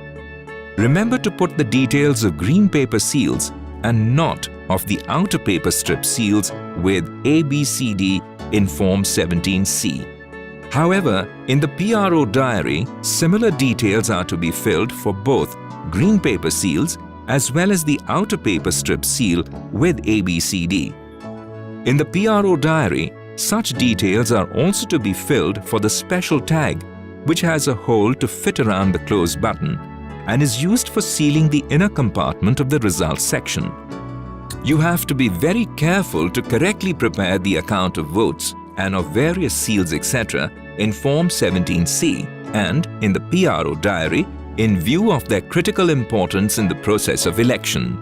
Remember to put the details of green paper seals and not of the outer paper strip seals with ABCD in Form 17C. However, in the PRO diary, similar details are to be filled for both green paper seals as well as the outer paper strip seal with ABCD. In the PRO diary, such details are also to be filled for the special tag, which has a hole to fit around the close button and is used for sealing the inner compartment of the results section. You have to be very careful to correctly prepare the account of votes and of various seals, etc. in Form 17C and in the PRO diary in view of their critical importance in the process of election.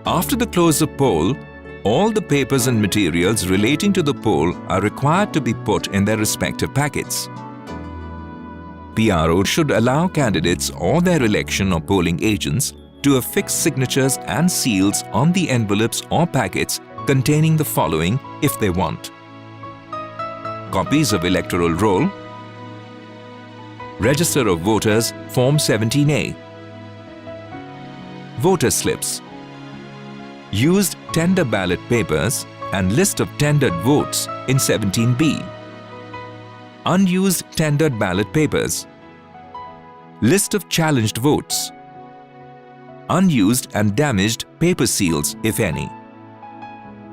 After the close of poll, All the papers and materials relating to the poll are required to be put in their respective packets. PRO should allow candidates or their election or polling agents to affix signatures and seals on the envelopes or packets containing the following if they want: copies of electoral roll, Register of Voters Form 17A, voter slips, used tender ballot papers and list of tendered votes in 17B, unused tendered ballot papers, list of challenged votes, unused and damaged paper seals if any,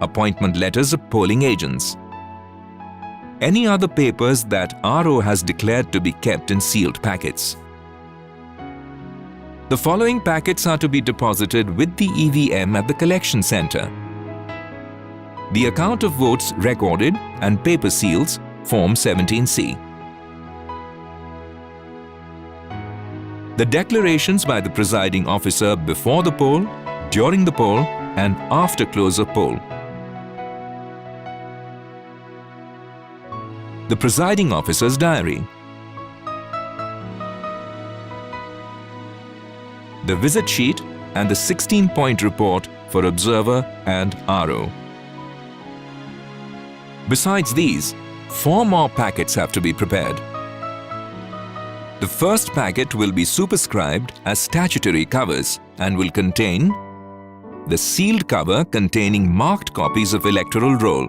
appointment letters of polling agents, any other papers that RO has declared to be kept in sealed packets. The following packets are to be deposited with the EVM at the collection center: the account of votes recorded and paper seals, Form 17C. The declarations by the presiding officer before the poll, during the poll, and after close of poll. The presiding officer's diary. The visit sheet and the 16-point report for observer and RO. Besides these, 4 more packets have to be prepared. The first packet will be superscribed as statutory covers and will contain the sealed cover containing marked copies of electoral roll,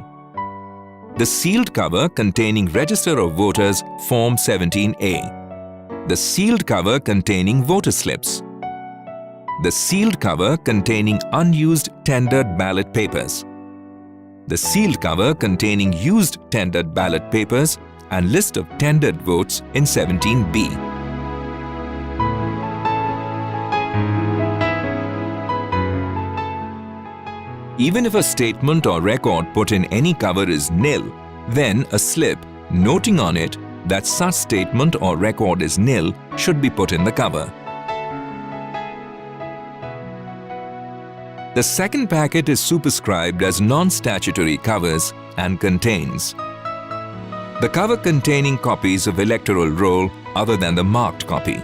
the sealed cover containing Register of Voters Form 17A, the sealed cover containing voter slips, the sealed cover containing unused tendered ballot papers, the sealed cover containing used tendered ballot papers and list of tendered votes in 17B. Even if a statement or record put in any cover is nil, then a slip noting on it that such statement or record is nil should be put in the cover. The second packet is superscribed as non-statutory covers and contains the cover containing copies of electoral roll other than the marked copy,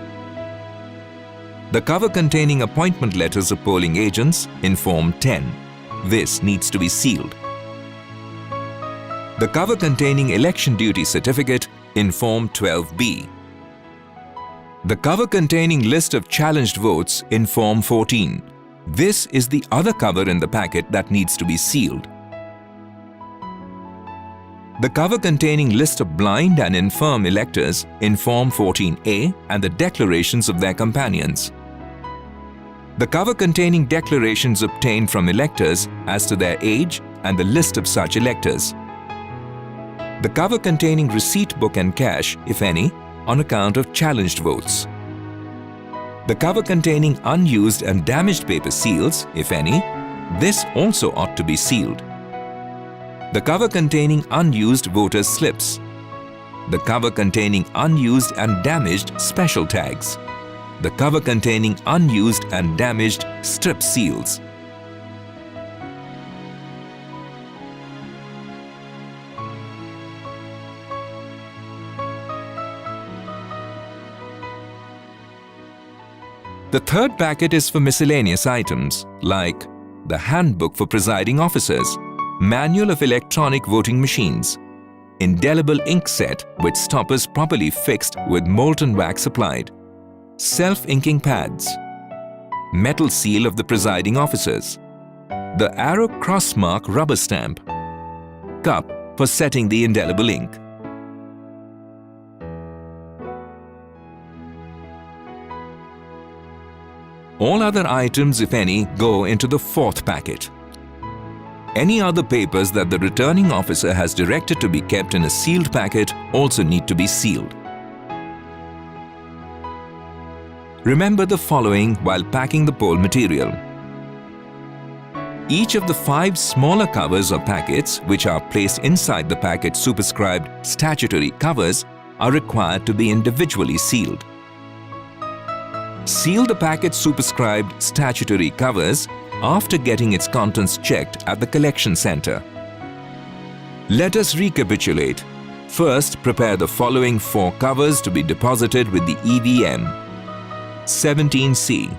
the cover containing appointment letters of polling agents in Form 10. This needs to be sealed. The cover containing election duty certificate in Form 12B, the cover containing list of challenged votes in Form 14. This is the other cover in the packet that needs to be sealed. The cover containing list of blind and infirm electors in Form 14A and the declarations of their companions. The cover containing declarations obtained from electors as to their age and the list of such electors. The cover containing receipt book and cash, if any, on account of challenged votes. The cover containing unused and damaged paper seals, if any, this also ought to be sealed. The cover containing unused voters' slips. The cover containing unused and damaged special tags. The cover containing unused and damaged strip seals. The third packet is for miscellaneous items like the Handbook for Presiding Officers, Manual of Electronic Voting Machines, Indelible ink set with stoppers properly fixed with molten wax applied, self-inking pads, metal seal of the presiding officers, the arrow crossmark rubber stamp, cup for setting the indelible ink. All other items, if any, go into the fourth packet. Any other papers that the returning officer has directed to be kept in a sealed packet also need to be sealed. Remember the following while packing the poll material. Each of the 5 smaller covers or packets which are placed inside the packet superscribed statutory covers are required to be individually sealed. Seal the packet superscribed statutory covers after getting its contents checked at the collection center. Let us recapitulate. First, prepare the following 4 covers to be deposited with the EVM. 17C.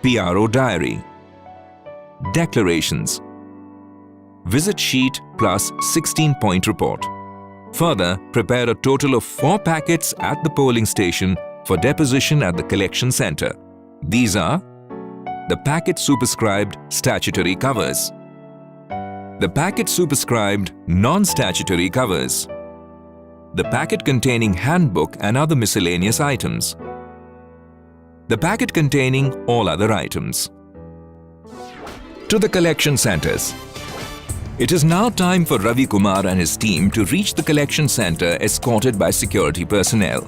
PRO Diary. Declarations. Visit sheet plus 16-point report. Further, prepare a total of 4 packets at the polling station for deposition at the collection center. These are the packet superscribed statutory covers, the packet superscribed non-statutory covers, the packet containing handbook and other miscellaneous items, the packet containing all other items. To the collection centers. It is now time for Ravi Kumar and his team to reach the collection center escorted by security personnel.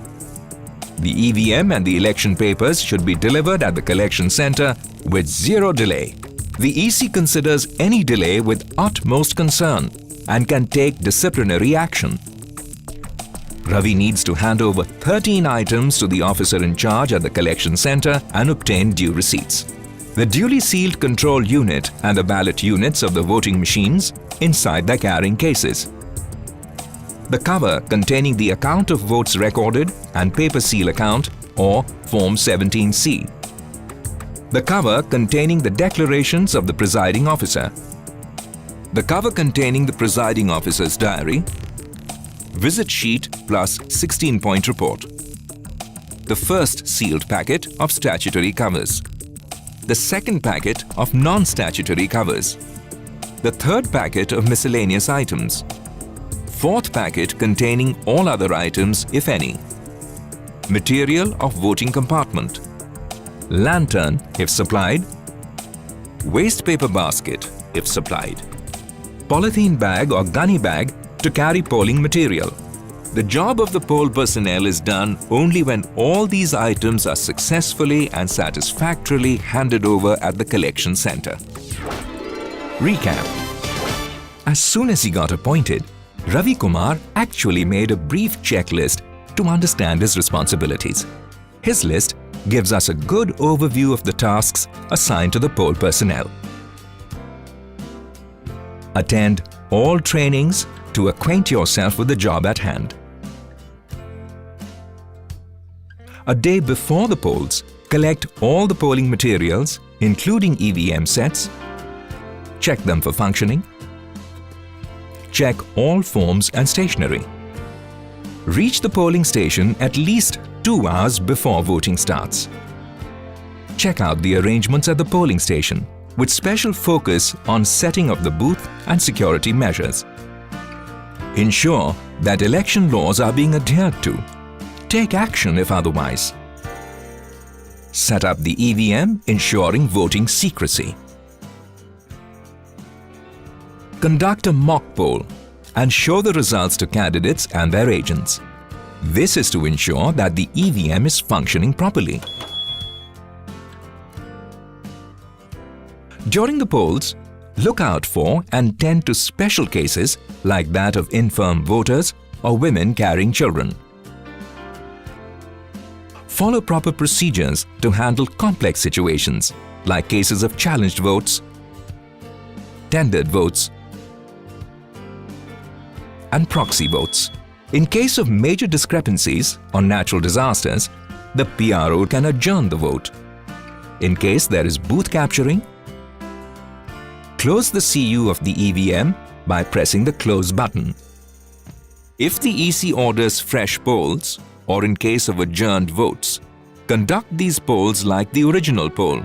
The EVM and the election papers should be delivered at the collection center with zero delay. The EC considers any delay with utmost concern and can take disciplinary action. Ravi needs to hand over 13 items to the officer in charge at the collection center and obtain due receipts. The duly sealed control unit and the ballot units of the voting machines inside the carrying cases. The cover containing the account of votes recorded and paper seal account or Form 17C. The cover containing the declarations of the presiding officer. The cover containing the presiding officer's diary. Visit sheet plus 16-point report. The first sealed packet of statutory covers. The second packet of non-statutory covers, the third packet of miscellaneous items, fourth packet containing all other items if any, material of voting compartment, lantern if supplied, waste paper basket if supplied, polythene bag or gunny bag to carry polling material. The job of the poll personnel is done only when all these items are successfully and satisfactorily handed over at the collection center. Recap. As soon as he got appointed, Ravi Kumar actually made a brief checklist to understand his responsibilities. His list gives us a good overview of the tasks assigned to the poll personnel. Attend all trainings to acquaint yourself with the job at hand. A day before the polls, collect all the polling materials, including EVM sets. Check them for functioning. Check all forms and stationery. Reach the polling station at least 2 hours before voting starts. Check out the arrangements at the polling station, with special focus on setting of the booth and security measures. Ensure that election laws are being adhered to. Take action if otherwise. Set up the EVM, ensuring voting secrecy. Conduct a mock poll and show the results to candidates and their agents. This is to ensure that the EVM is functioning properly. During the polls, look out for and tend to special cases like that of infirm voters or women carrying children. Follow proper procedures to handle complex situations like cases of challenged votes, tendered votes, and proxy votes. In case of major discrepancies or natural disasters, the PRO can adjourn the vote. In case there is booth capturing, close the CU of the EVM by pressing the close button. If the EC orders fresh polls, or in case of adjourned votes, conduct these polls like the original poll.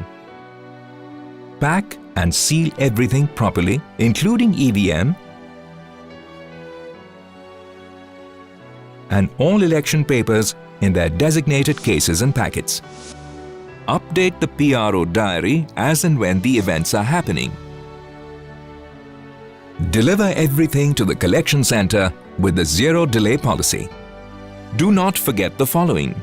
Pack and seal everything properly, including EVM and all election papers in their designated cases and packets. Update the PRO diary as and when the events are happening. Deliver everything to the collection center with the zero delay policy. Do not forget the following.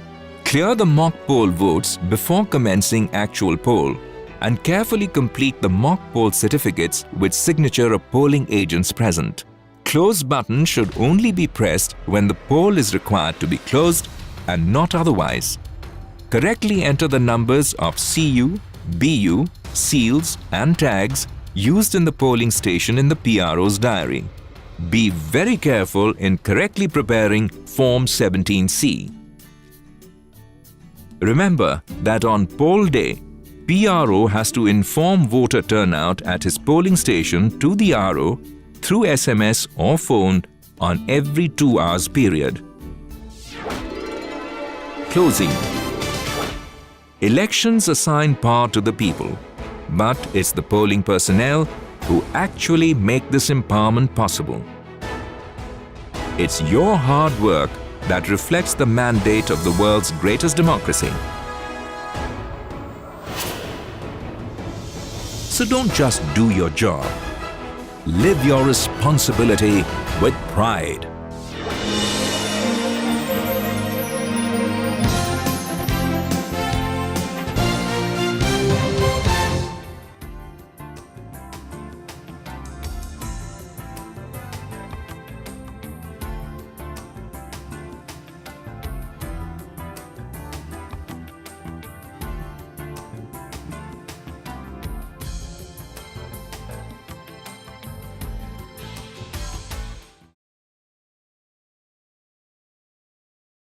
Clear the mock poll votes before commencing actual poll and carefully complete the mock poll certificates with signature of polling agents present. Close button should only be pressed when the poll is required to be closed and not otherwise. Correctly enter the numbers of CU, BU, seals, and tags used in the polling station in the PRO's diary. Be very careful in correctly preparing Form 17C. Remember that on poll day, PRO has to inform voter turnout at his polling station to the RO through SMS or phone on every 2 hours period. Closing. Elections assign power to the people, but it's the polling personnel who actually make this empowerment possible. It's your hard work that reflects the mandate of the world's greatest democracy. So don't just do your job. Live your responsibility with pride.